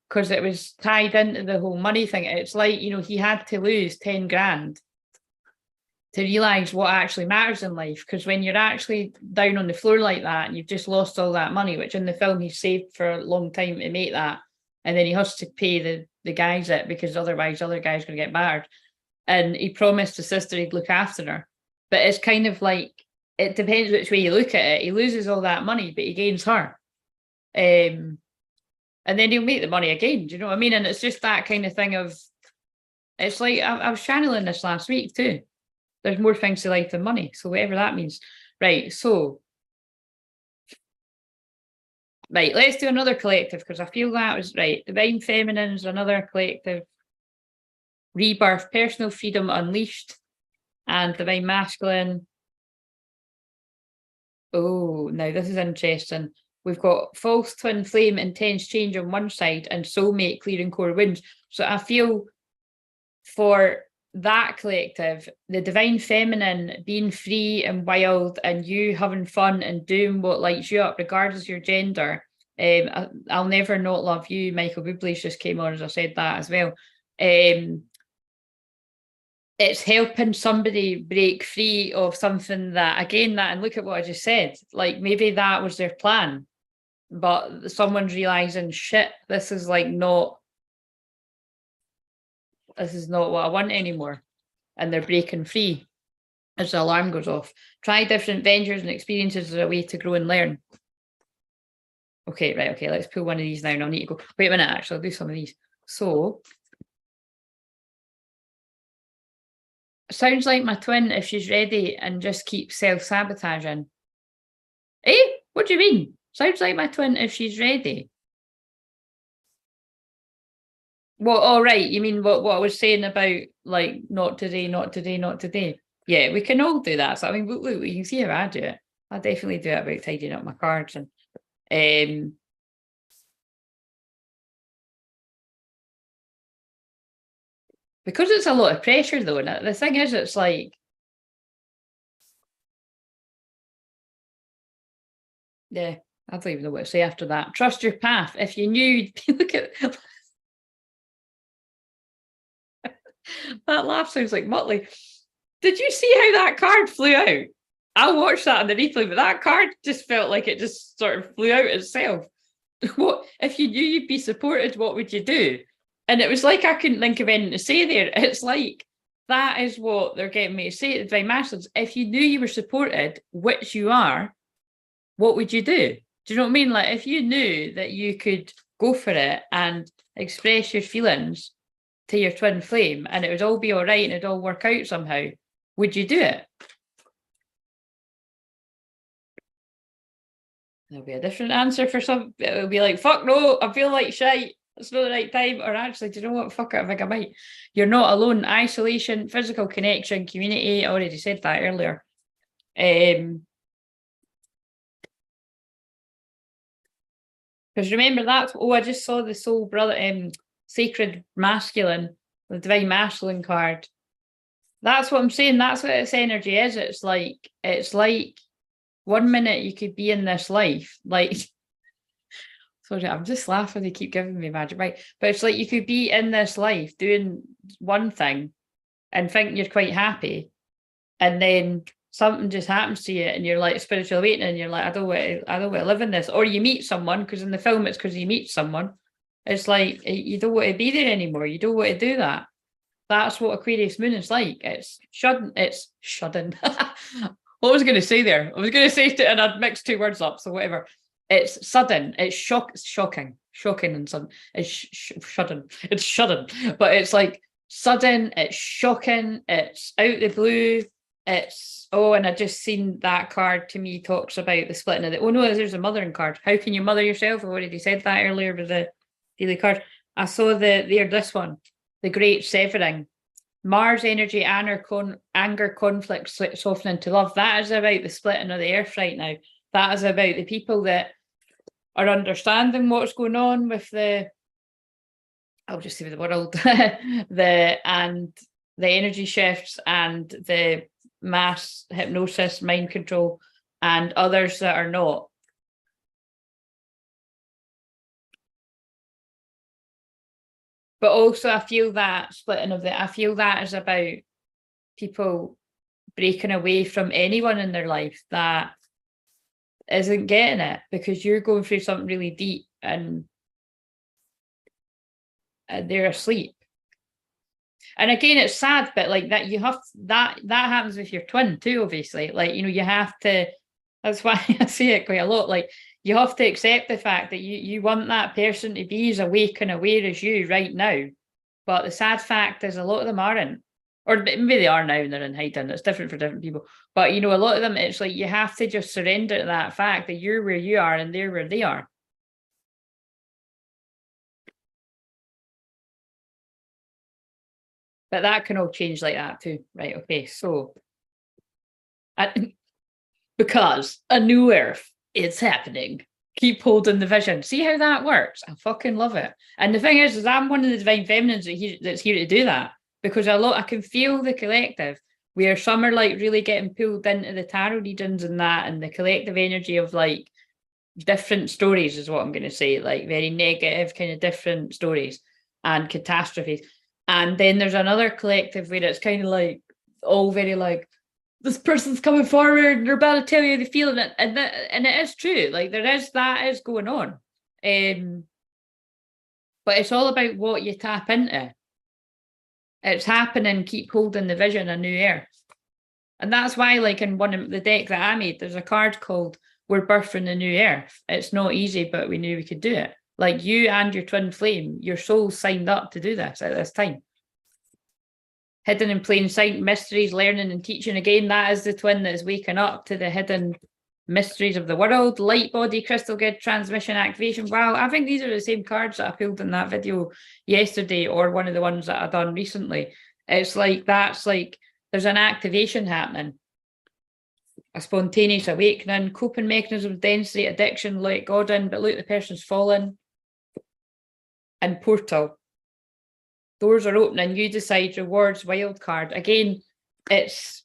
because it was tied into the whole money thing. It's like, he had to lose 10 grand to realise what actually matters in life. Because when you're actually down on the floor like that and you've just lost all that money, which in the film he saved for a long time to make that, and then he has to pay the guys it, because otherwise the other guy's going to get battered. And he promised his sister he'd look after her. But it's kind of like, it depends which way you look at it. He loses all that money, but he gains her. And then he'll make the money again. Do you know what I mean? And it's just that kind of thing of, it's like, I was channeling this last week too. There's more things to life than money. So whatever that means. Right. So, right. Let's do another collective, because I feel that was right. Divine Feminine is another collective. Rebirth, personal freedom unleashed, and divine masculine. Oh, now this is interesting. We've got false twin flame, intense change on one side, and soulmate, clearing core wounds. So I feel for that collective, the divine feminine being free and wild, and you having fun and doing what lights you up, regardless of your gender. I'll never not love you. Michael Bublé's just came on as I said that as well. It's helping somebody break free of something that, again, that, and look at what I just said, like maybe that was their plan, but someone's realizing, shit, this is like not what I want anymore, and they're breaking free as the alarm goes off. Try different ventures and experiences as a way to grow and learn. Okay, right, okay, let's pull one of these now, and I'll need to go. Wait a minute, actually, I'll do some of these. So, sounds like my twin if she's ready and just keeps self-sabotaging. Eh? What do you mean? Sounds like my twin if she's ready. Well, all right. You mean what I was saying about, like, not today, not today, not today. Yeah, we can all do that. So I mean, look, you can see how I do it. I definitely do it about tidying up my cards, and because it's a lot of pressure though, and the thing is, it's like, yeah, I don't even know what to say after that. Trust your path. If you knew, look at that laugh, sounds like Motley. Did you see how that card flew out? I watched that on the replay, but that card just felt like it just sort of flew out itself. What if you knew you'd be supported? What would you do? And it was like I couldn't think of anything to say there. It's like that is what they're getting me to say at the Divine Masculines. If you knew you were supported, which you are, what would you do? Do you know what I mean? Like, if you knew that you could go for it and express your feelings to your twin flame and it would all be all right and it'd all work out somehow, would you do it? There'll be a different answer for some. It'll be like, fuck no, I feel like shite. It's not the right time. Or actually, do you know what? Fuck it, I think I might. You're not alone. Isolation, physical connection, community. I already said that earlier. Because remember that, I just saw the soul brother, sacred masculine, the divine masculine card. That's what I'm saying. That's what its energy is. It's like 1 minute you could be in this life, like, sorry, I'm just laughing. They keep giving me magic, right? But it's like you could be in this life doing one thing and think you're quite happy, and then something just happens to you, and you're like spiritual awakening, and you're like, I don't want to live in this. Or you meet someone, because in the film it's because you meet someone. It's like you don't want to be there anymore. You don't want to do that. That's what Aquarius moon is like. It's shudden. It's shudden. What was I going to say there? I was going to say it and I'd mixed two words up. So whatever. It's sudden. It's shocking, and sudden. It's shudden. It's shudden. But it's like sudden. It's shocking. It's out the blue. It's and I just seen that card to me talks about the splitting of the. Oh no, there's a mothering card. How can you mother yourself? I've already said that earlier with the daily card. I saw this one, the Great Severing. Mars energy, anger, conflict, softening to love. That is about the splitting of the earth right now. That is about the people that are understanding what's going on with I'll just say the world, and the energy shifts and the mass hypnosis, mind control, and others that are not. But also I feel that splitting of I feel that is about people breaking away from anyone in their life that isn't getting it, because you're going through something really deep and they're asleep. And again, it's sad, but like that, you have that happens with your twin too, obviously. Like, you know, you have to, that's why I say it quite a lot. Like, you have to accept the fact that you want that person to be as awake and aware as you right now. But the sad fact is a lot of them aren't. Or maybe they are now and they're in hiding. It's different for different people. But, you know, a lot of them, it's like you have to just surrender to that fact that you're where you are and they're where they are. But that can all change like that too. Right, okay, so because a new earth is happening. Keep holding the vision. See how that works? I fucking love it. And the thing is I'm one of the divine feminines that's here to do that, because I can feel the collective where some are like really getting pulled into the tarot readings and that, and the collective energy of like different stories is what I'm going to say, like very negative kind of different stories and catastrophes. And then there's another collective where it's kind of like all very like, this person's coming forward and they're about to tell you they feel it, and it is true. Like that is going on, but it's all about what you tap into. It's happening. Keep holding the vision, a new earth, and that's why, like in one of the deck that I made, there's a card called "We're birthing the new earth." It's not easy, but we knew we could do it. Like you and your twin flame, your soul signed up to do this at this time. Hidden in plain sight, mysteries, learning and teaching. Again, that is the twin that is waking up to the hidden mysteries of the world. Light body, crystal grid, transmission, activation. Wow, I think these are the same cards that I pulled in that video yesterday, or one of the ones that I've done recently. It's like, that's like, there's an activation happening. A spontaneous awakening, coping mechanisms, density, addiction, let God in, but look, the person's fallen. And portal. Doors are opening, you decide, rewards, wild card. Again, it's,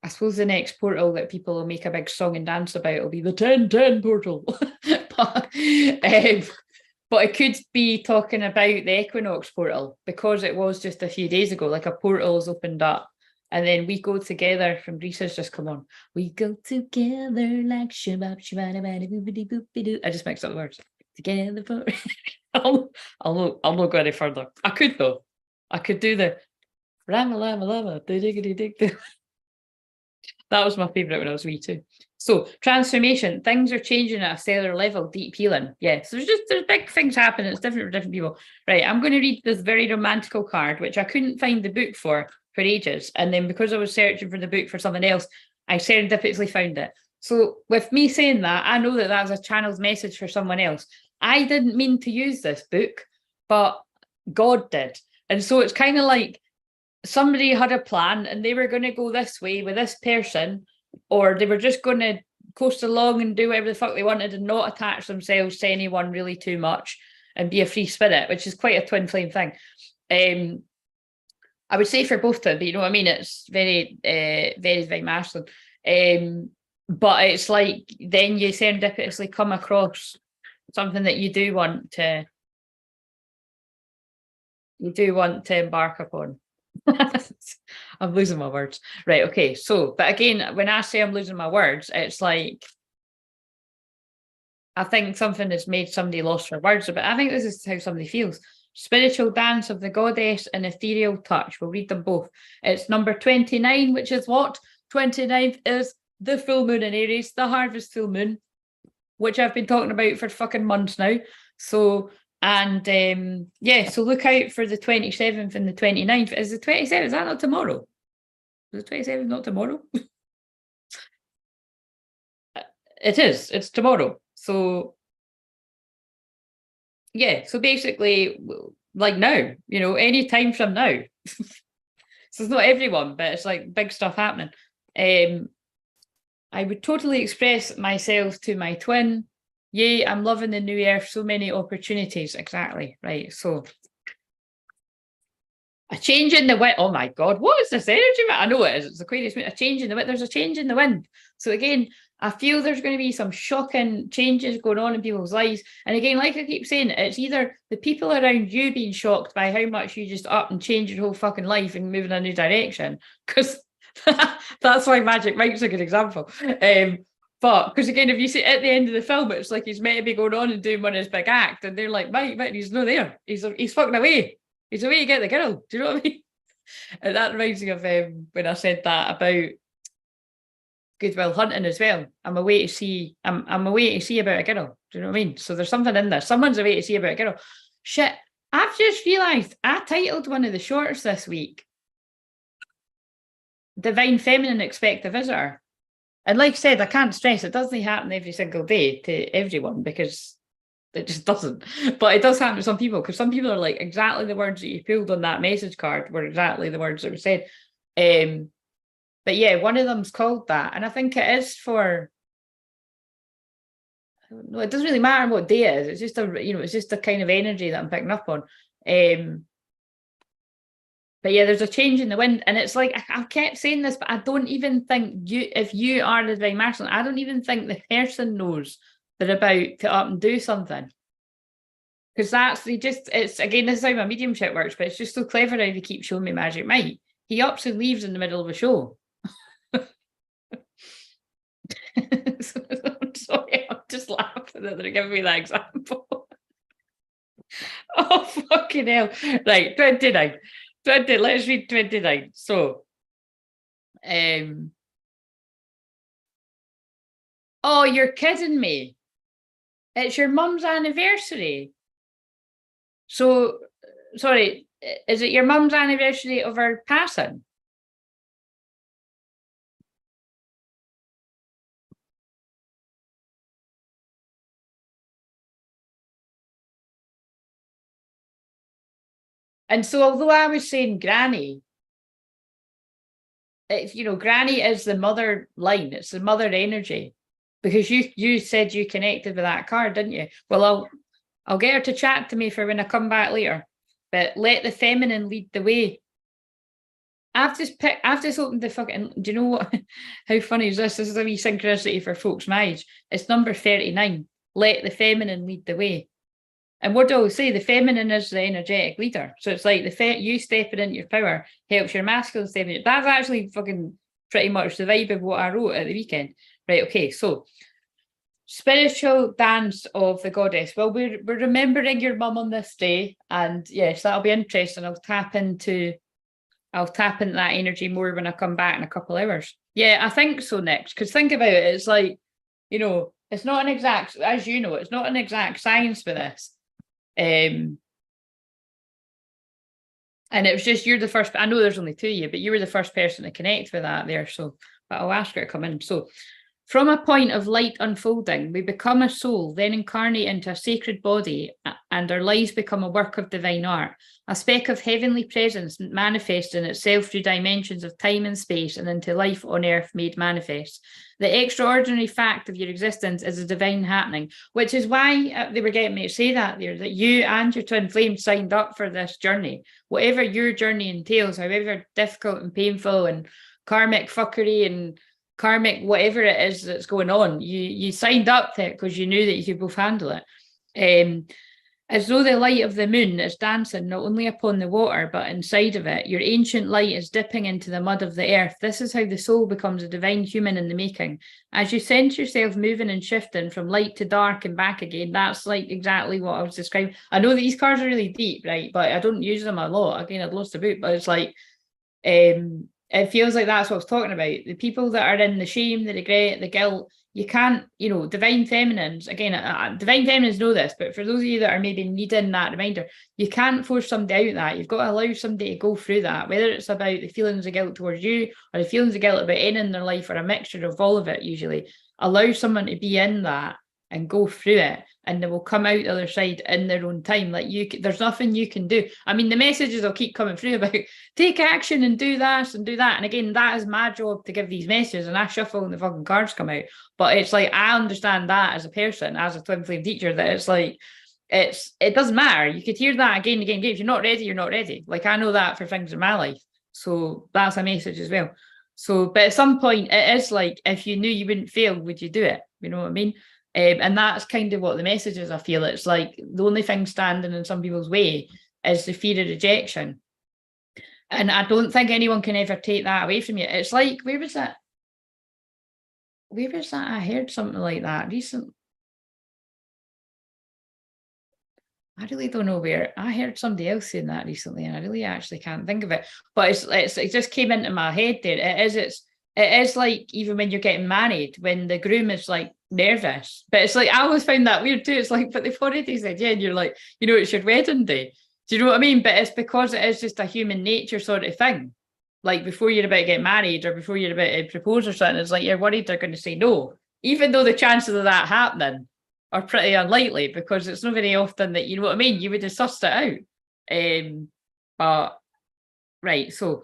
I suppose the next portal that people will make a big song and dance about will be the 1010 portal. but it could be talking about the equinox portal, because it was just a few days ago, like a portal has opened up. And then we go together from Reese's just come on. We go together like shabab shabada boopity boopity. I just mixed up the words. Together for I'll not go any further. I could though. I could do the rama lama lama. That was my favourite when I was wee too. So transformation, things are changing at a cellular level, deep healing. Yes, there's big things happening. It's different for different people. Right, I'm going to read this very romantical card, which I couldn't find the book for ages. And then because I was searching for the book for something else, I serendipitously found it. So with me saying that, I know that that's a channel's message for someone else. I didn't mean to use this book, but God did. And so it's kind of like somebody had a plan and they were going to go this way with this person, or they were just going to coast along and do whatever the fuck they wanted and not attach themselves to anyone really too much. and be a free spirit, which is quite a twin flame thing. I would say for both to, but you know what I mean? It's very, very masculine. But it's like then you serendipitously come across something that you do want to embark upon. I'm losing my words. Right, okay. So, but again, when I say I'm losing my words, it's like I think something has made somebody lost their words, but I think this is how somebody feels. Spiritual dance of the goddess and ethereal touch. We'll read them both. It's number 29, which is what? 29th is the full moon in Aries, the harvest full moon, which I've been talking about for fucking months now. So, and yeah, so look out for the 27th and the 29th. Is the 27th, is that not tomorrow? Is the 27th not tomorrow? It is, it's tomorrow. So yeah, so basically, like now, you know, any time from now. So it's not everyone, but it's like big stuff happening. I would totally express myself to my twin. Yay, I'm loving the new earth, so many opportunities. Exactly, right. So a change in the wind. Oh my God, what is this energy? I know it is. It's Aquarius. A change in the wind. There's a change in the wind. So again, I feel there's going to be some shocking changes going on in people's lives. And again, like I keep saying, it's either the people around you being shocked by how much you just up and change your whole fucking life and move in a new direction. Because that's why Magic Mike's a good example. But because again, if you see at the end of the film, it's like he's meant to be going on and doing one of his big act, and they're like, Mike, he's not there. He's fucking away. He's away to get the girl. Do you know what I mean? And that reminds me of when I said that about Goodwill Hunting as well. I'm away to see about a girl. Do you know what I mean? So there's something in there. Someone's away to see about a girl. Shit, I've just realised I titled one of the shorts this week Divine Feminine Expect a Visitor. And like I said, I can't stress it doesn't happen every single day to everyone because it just doesn't. But it does happen to some people because some people are like exactly the words that you pulled on that message card were exactly the words that were said. But yeah, one of them's called that. And I think it is for, I don't know, it doesn't really matter what day it is. It's just it's just a kind of energy that I'm picking up on. But yeah, there's a change in the wind. And it's like, I've kept saying this, but I don't even think if you are the divine masculine, I don't even think the person knows they're about to up and do something. Because it's again, this is how my mediumship works, but it's just so clever how they keep showing me Magic Mike. He ups and leaves in the middle of a show. I'm sorry, I'm just laughing that they're giving me that example. Oh, fucking hell. Right, 29. Let's read 29. So, oh, you're kidding me. It's your mum's anniversary. So, sorry, is it your mum's anniversary of her passing? And so, although I was saying Granny, it's, Granny is the mother line. It's the mother energy, because you said you connected with that card, didn't you? Well, I'll get her to chat to me for when I come back later. But let the feminine lead the way. I've just opened the fucking. Do you know what? How funny is this? This is a wee synchronicity for folks my age. It's number 39. Let the feminine lead the way. And what do I always say? The feminine is the energetic leader. So it's like you stepping into your power helps your masculine step in. That's actually fucking pretty much the vibe of what I wrote at the weekend. Right, okay, so spiritual dance of the goddess. Well, we're remembering your mum on this day. And yes, that'll be interesting. I'll tap into that energy more when I come back in a couple of hours. Yeah, I think so, Nick. Because think about it, it's like, it's not an exact, as you know, it's not an exact science for this. And it was just, you're the first, I know there's only two of you, but you were the first person to connect with that there. So, but I'll ask her to come in. So From a point of light unfolding, we become a soul, then incarnate into a sacred body, and our lives become a work of divine art, a speck of heavenly presence manifesting itself through dimensions of time and space and into life on earth made manifest. The extraordinary fact of your existence is a divine happening, which is why they were getting me to say that there, that you and your twin flame signed up for this journey. Whatever your journey entails, however difficult and painful and karmic fuckery and karmic whatever it is that's going on, you signed up to it because you knew that you could both handle it. As though the light of the moon is dancing not only upon the water but inside of it, your ancient light is dipping into the mud of the earth. This is how the soul becomes a divine human in the making. As you sense yourself moving and shifting from light to dark and back again, that's like exactly what I was describing. I know that these cards are really deep, right, but I don't use them a lot. Again, I'd lost the book, but it's like it feels like that's what I was talking about. The people that are in the shame, the regret, the guilt, you can't, divine feminines, again, divine feminines know this, but for those of you that are maybe needing that reminder, you can't force somebody out of that. You've got to allow somebody to go through that, whether it's about the feelings of guilt towards you or the feelings of guilt about anything in their life or a mixture of all of it usually. Allow someone to be in that and go through it, and they will come out the other side in their own time. Like there's nothing you can do. I mean, the messages will keep coming through about take action and do that and do that. And again, that is my job to give these messages, and I shuffle and the fucking cards come out. But it's like, I understand that as a person, as a twin flame teacher, that it's like, it doesn't matter. You could hear that again and again. If you're not ready, you're not ready. Like, I know that for things in my life. So that's a message as well. So, but at some point it is like, if you knew you wouldn't fail, would you do it? You know what I mean? And that's kind of what the message is, I feel. It's like the only thing standing in some people's way is the fear of rejection. And I don't think anyone can ever take that away from you. It's like, where was that? I heard something like that recently. I really don't know where. I heard somebody else saying that recently, and I really actually can't think of it. But it just came into my head there. It is like, even when you're getting married, when the groom is like nervous, but it's like, I always find that weird too. It's like, but they've already said yeah, and you're like, it's your wedding day. Do you know what I mean? But it's because it is just a human nature sort of thing. Like, before you're about to get married or before you're about to propose or something, it's like you're worried they're going to say no, even though the chances of that happening are pretty unlikely, because it's not very often that, you know what I mean, you would have sussed it out. But right, so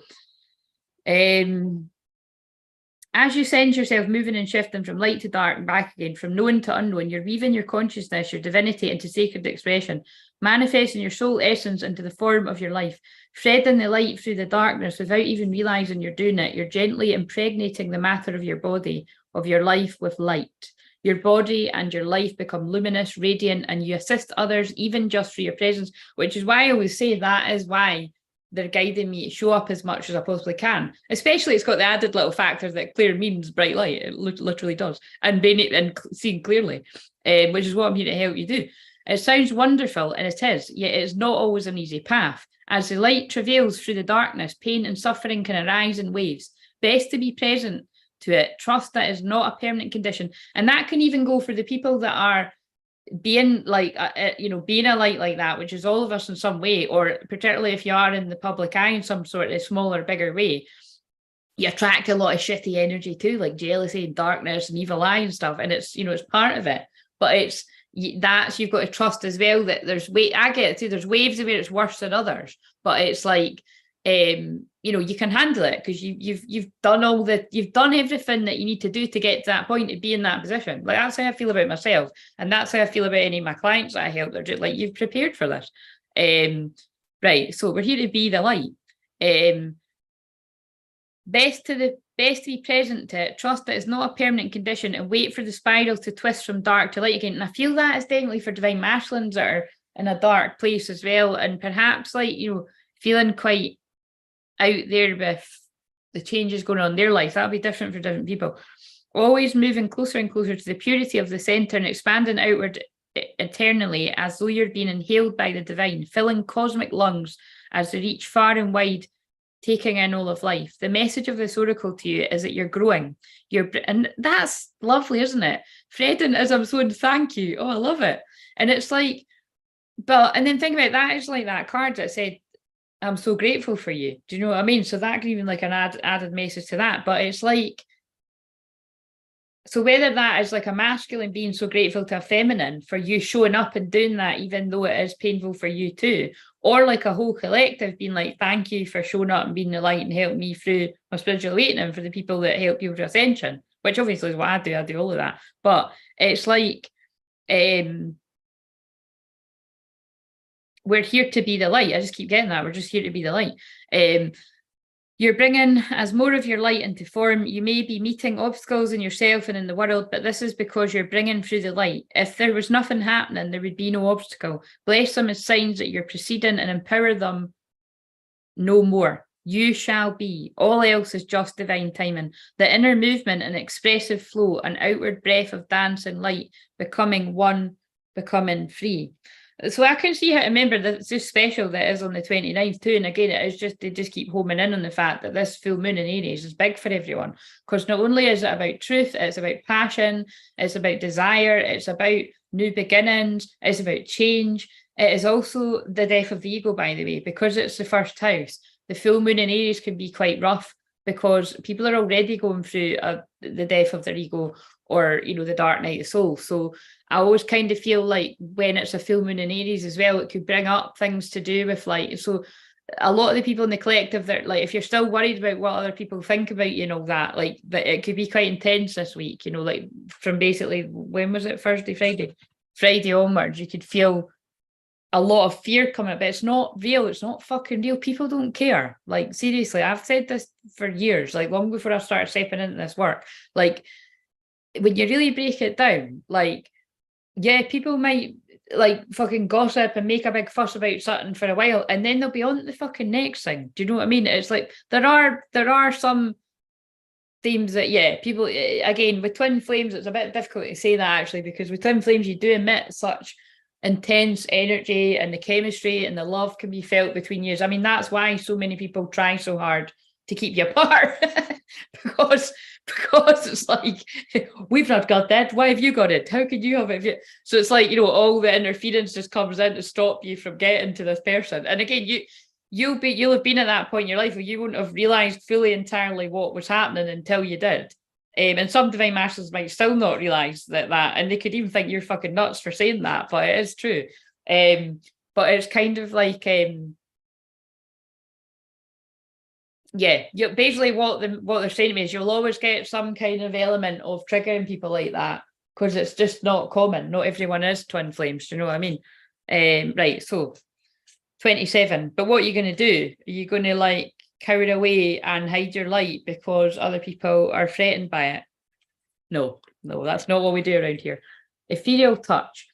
as you sense yourself moving and shifting from light to dark and back again, from known to unknown, you're weaving your consciousness, your divinity into sacred expression, manifesting your soul essence into the form of your life, threading the light through the darkness without even realizing you're doing it. You're gently impregnating the matter of your body, of your life, with light. Your body and your life become luminous, radiant, and you assist others even just through your presence, which is why I always say that is why they're guiding me to show up as much as I possibly can. Especially, it's got the added little factor that clear means bright light. It literally does. And being it and seeing clearly, which is what I'm here to help you do. It sounds wonderful, and it is, yet it is not always an easy path. As the light travails through the darkness, pain and suffering can arise in waves. Best to be present to it. Trust that is not a permanent condition. And that can even go for the people that are being like, being a light like that, which is all of us in some way, or particularly if you are in the public eye in some sort of smaller, bigger way, you attract a lot of shitty energy too, like jealousy and darkness and evil eye and stuff. And it's, it's part of it, but you've got to trust as well that I get it too, there's waves of where it's worse than others, but it's like, you can handle it because you've done everything that you need to do to get to that point, to be in that position. Like, that's how I feel about myself, and that's how I feel about any of my clients that I help. They're just like, you've prepared for this. Right, so we're here to be the light. Best to be present to it. Trust that it's not a permanent condition, and wait for the spiral to twist from dark to light again. And I feel that is definitely for divine masculines that are in a dark place as well, and perhaps feeling quite out there with the changes going on in their life. That'll be different for different people. Always moving closer and closer to the purity of the center and expanding outward eternally, as though you're being inhaled by the divine, filling cosmic lungs as they reach far and wide, taking in all of life. The message of this oracle to you is that you're growing. And that's lovely, isn't it? Fredden as I'm so, thank you. Oh, I love it. And it's like, and then think about that, it's like that card that said, I'm so grateful for you. Do you know what I mean? So that could even like an added message to that. But it's like, So whether that is like a masculine being so grateful to a feminine for you showing up and doing that, even though it is painful for you too, or like a whole collective being like, thank you for showing up and being the light and helping me through my spiritual awakening, for the people that help people to ascension, which obviously is what I do all of that. But it's like, we're here to be the light. I just keep getting that. We're just here to be the light. You're bringing as more of your light into form. You may be meeting obstacles in yourself and in the world, but this is because you're bringing through the light. If there was nothing happening, there would be no obstacle. Bless them as signs that you're proceeding and empower them no more. You shall be. All else is just divine timing. The inner movement and expressive flow, an outward breath of dance and light, becoming one, becoming free. So I can see how to remember that it's just special that is on the 29th too. And again, it is just, they just keep homing in on the fact that this full moon in Aries is big for everyone. Because not only is it about truth, it's about passion, it's about desire, it's about new beginnings, it's about change. It is also the death of the ego, by the way, because it's the first house. The full moon in Aries can be quite rough because people are already going through the death of their ego, or, you know, the dark night of soul. So I always kind of feel like when it's a full moon in Aries as well, it could bring up things to do with like, so a lot of the people in the collective that like, if you're still worried about what other people think about you and all that, like that it could be quite intense this week, you know, like from basically, when was it? Friday onwards, you could feel a lot of fear coming up, but it's not real. It's not fucking real. People don't care. Like, seriously, I've said this for years, like long before I started stepping into this work. Like, when you really break it down, like, yeah, people might like fucking gossip and make a big fuss about something for a while, and then they'll be on to the fucking next thing. Do you know what I mean? It's like there are some themes that, yeah, people, again, with twin flames, it's a bit difficult to say that actually, because with twin flames, you do emit such intense energy, and the chemistry and the love can be felt between you. I mean, that's why so many people try so hard to keep you apart because it's like, we've not got that, why have you got it, how could you have it? So it's like, you know, all the interference just comes in to stop you from getting to this person. And again, you'll have been at that point in your life where you wouldn't have realized fully entirely what was happening until you did. And some divine masters might still not realize that, and they could even think you're fucking nuts for saying that, but it is true. But it's kind of like, yeah, basically what they're saying to me is you'll always get some kind of element of triggering people like that, because it's just not common. Not everyone is twin flames. Do you know what I mean? Right, so 27. But what are you going to do? Are you going to like cower away and hide your light because other people are threatened by it? No, that's not what we do around here. Ethereal touch.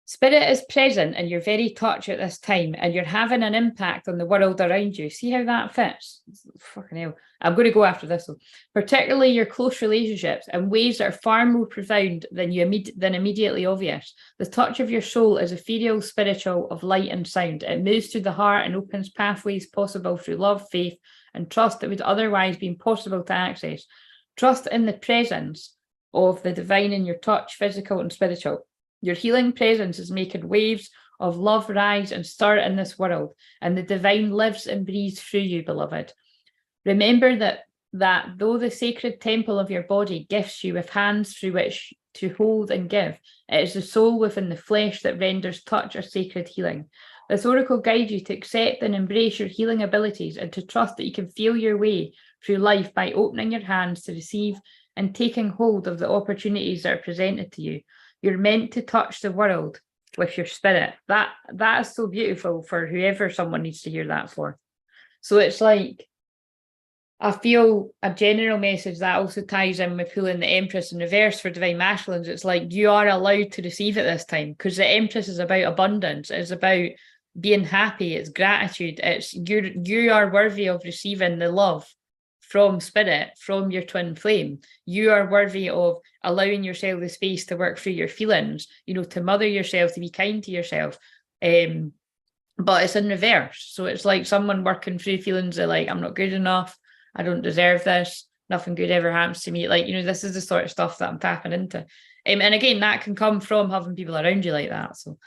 Spirit is present in your very touch at this time, and you're having an impact on the world around you. See how that fits? Fucking hell. I'm going to go after this one. Particularly your close relationships, in ways that are far more profound than immediately obvious. The touch of your soul is ethereal, spiritual, of light and sound. It moves through the heart and opens pathways possible through love, faith, and trust that would otherwise be impossible to access. Trust in the presence of the divine in your touch, physical and spiritual. Your healing presence is making waves of love rise and stir in this world, and the divine lives and breathes through you, beloved. Remember that though the sacred temple of your body gifts you with hands through which to hold and give, it is the soul within the flesh that renders touch a sacred healing. This oracle guides you to accept and embrace your healing abilities, and to trust that you can feel your way through life by opening your hands to receive and taking hold of the opportunities that are presented to you. You're meant to touch the world with your spirit. That is so beautiful for whoever someone needs to hear that for. So it's like, I feel a general message that also ties in with pulling the Empress in reverse for divine masculines. It's like, you are allowed to receive at this time, because the Empress is about abundance. It's about being happy. It's gratitude. It's you are worthy of receiving the love from spirit, from your twin flame. You are worthy of allowing yourself the space to work through your feelings, you know, to mother yourself, to be kind to yourself. But it's in reverse. So it's like someone working through feelings of like, I'm not good enough, I don't deserve this, nothing good ever happens to me. Like, you know, this is the sort of stuff that I'm tapping into. And again, that can come from having people around you like that. So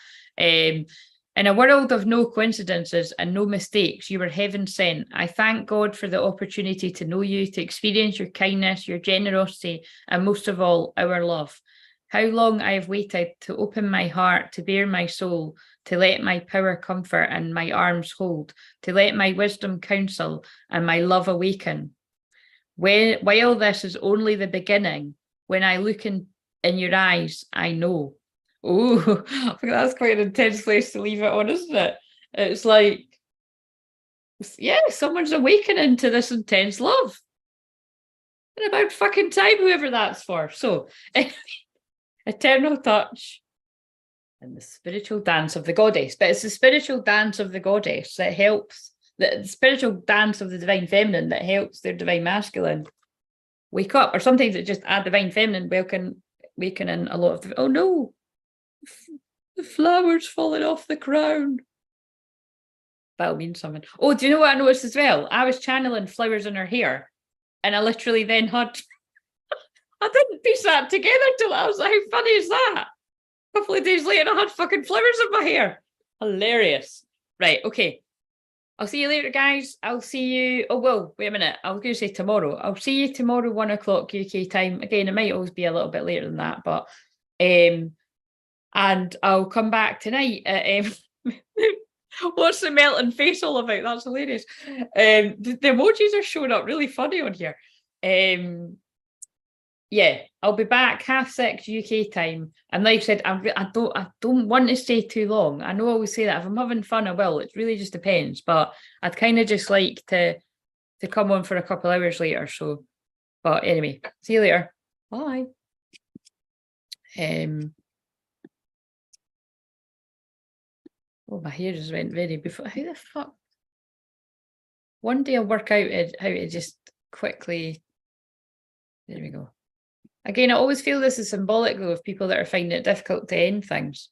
In a world of no coincidences and no mistakes, you were heaven sent. I thank God for the opportunity to know you, to experience your kindness, your generosity, and most of all, our love. How long I have waited to open my heart, to bare my soul, to let my power comfort and my arms hold, to let my wisdom counsel and my love awaken. While this is only the beginning, when I look in your eyes, I know. Oh, I think that's quite an intense place to leave it on, isn't it? It's like, yeah, someone's awakening to this intense love. And about fucking time, whoever that's for. So, eternal touch and the spiritual dance of the goddess. But it's the spiritual dance of the goddess that helps, the spiritual dance of the divine feminine that helps their divine masculine wake up. Or sometimes it's just a divine feminine wakening a lot of the, oh no, the flower's falling off the crown. That'll mean something. Oh, do you know what I noticed as well? I was channeling flowers in her hair, and I literally then had, I didn't piece that together till I was like, how funny is that? A couple of days later, I had fucking flowers in my hair. Hilarious. Right, okay. I'll see you later, guys. I'll see you. Oh, well, wait a minute. I was going to say tomorrow. I'll see you tomorrow, 1 o'clock UK time. Again, it might always be a little bit later than that, but and I'll come back tonight at what's the melting face all about? That's hilarious. The emojis are showing up really funny on here. Yeah, I'll be back 6:30 UK time. And like I said, I don't want to stay too long. I know I always say that. If I'm having fun, I will. It really just depends. But I'd kind of just like to come on for a couple hours later. So, but anyway, see you later. Bye. Oh, my hair just went very before. How the fuck? One day I'll work out how to just quickly. There we go. Again, I always feel this is symbolic though of people that are finding it difficult to end things.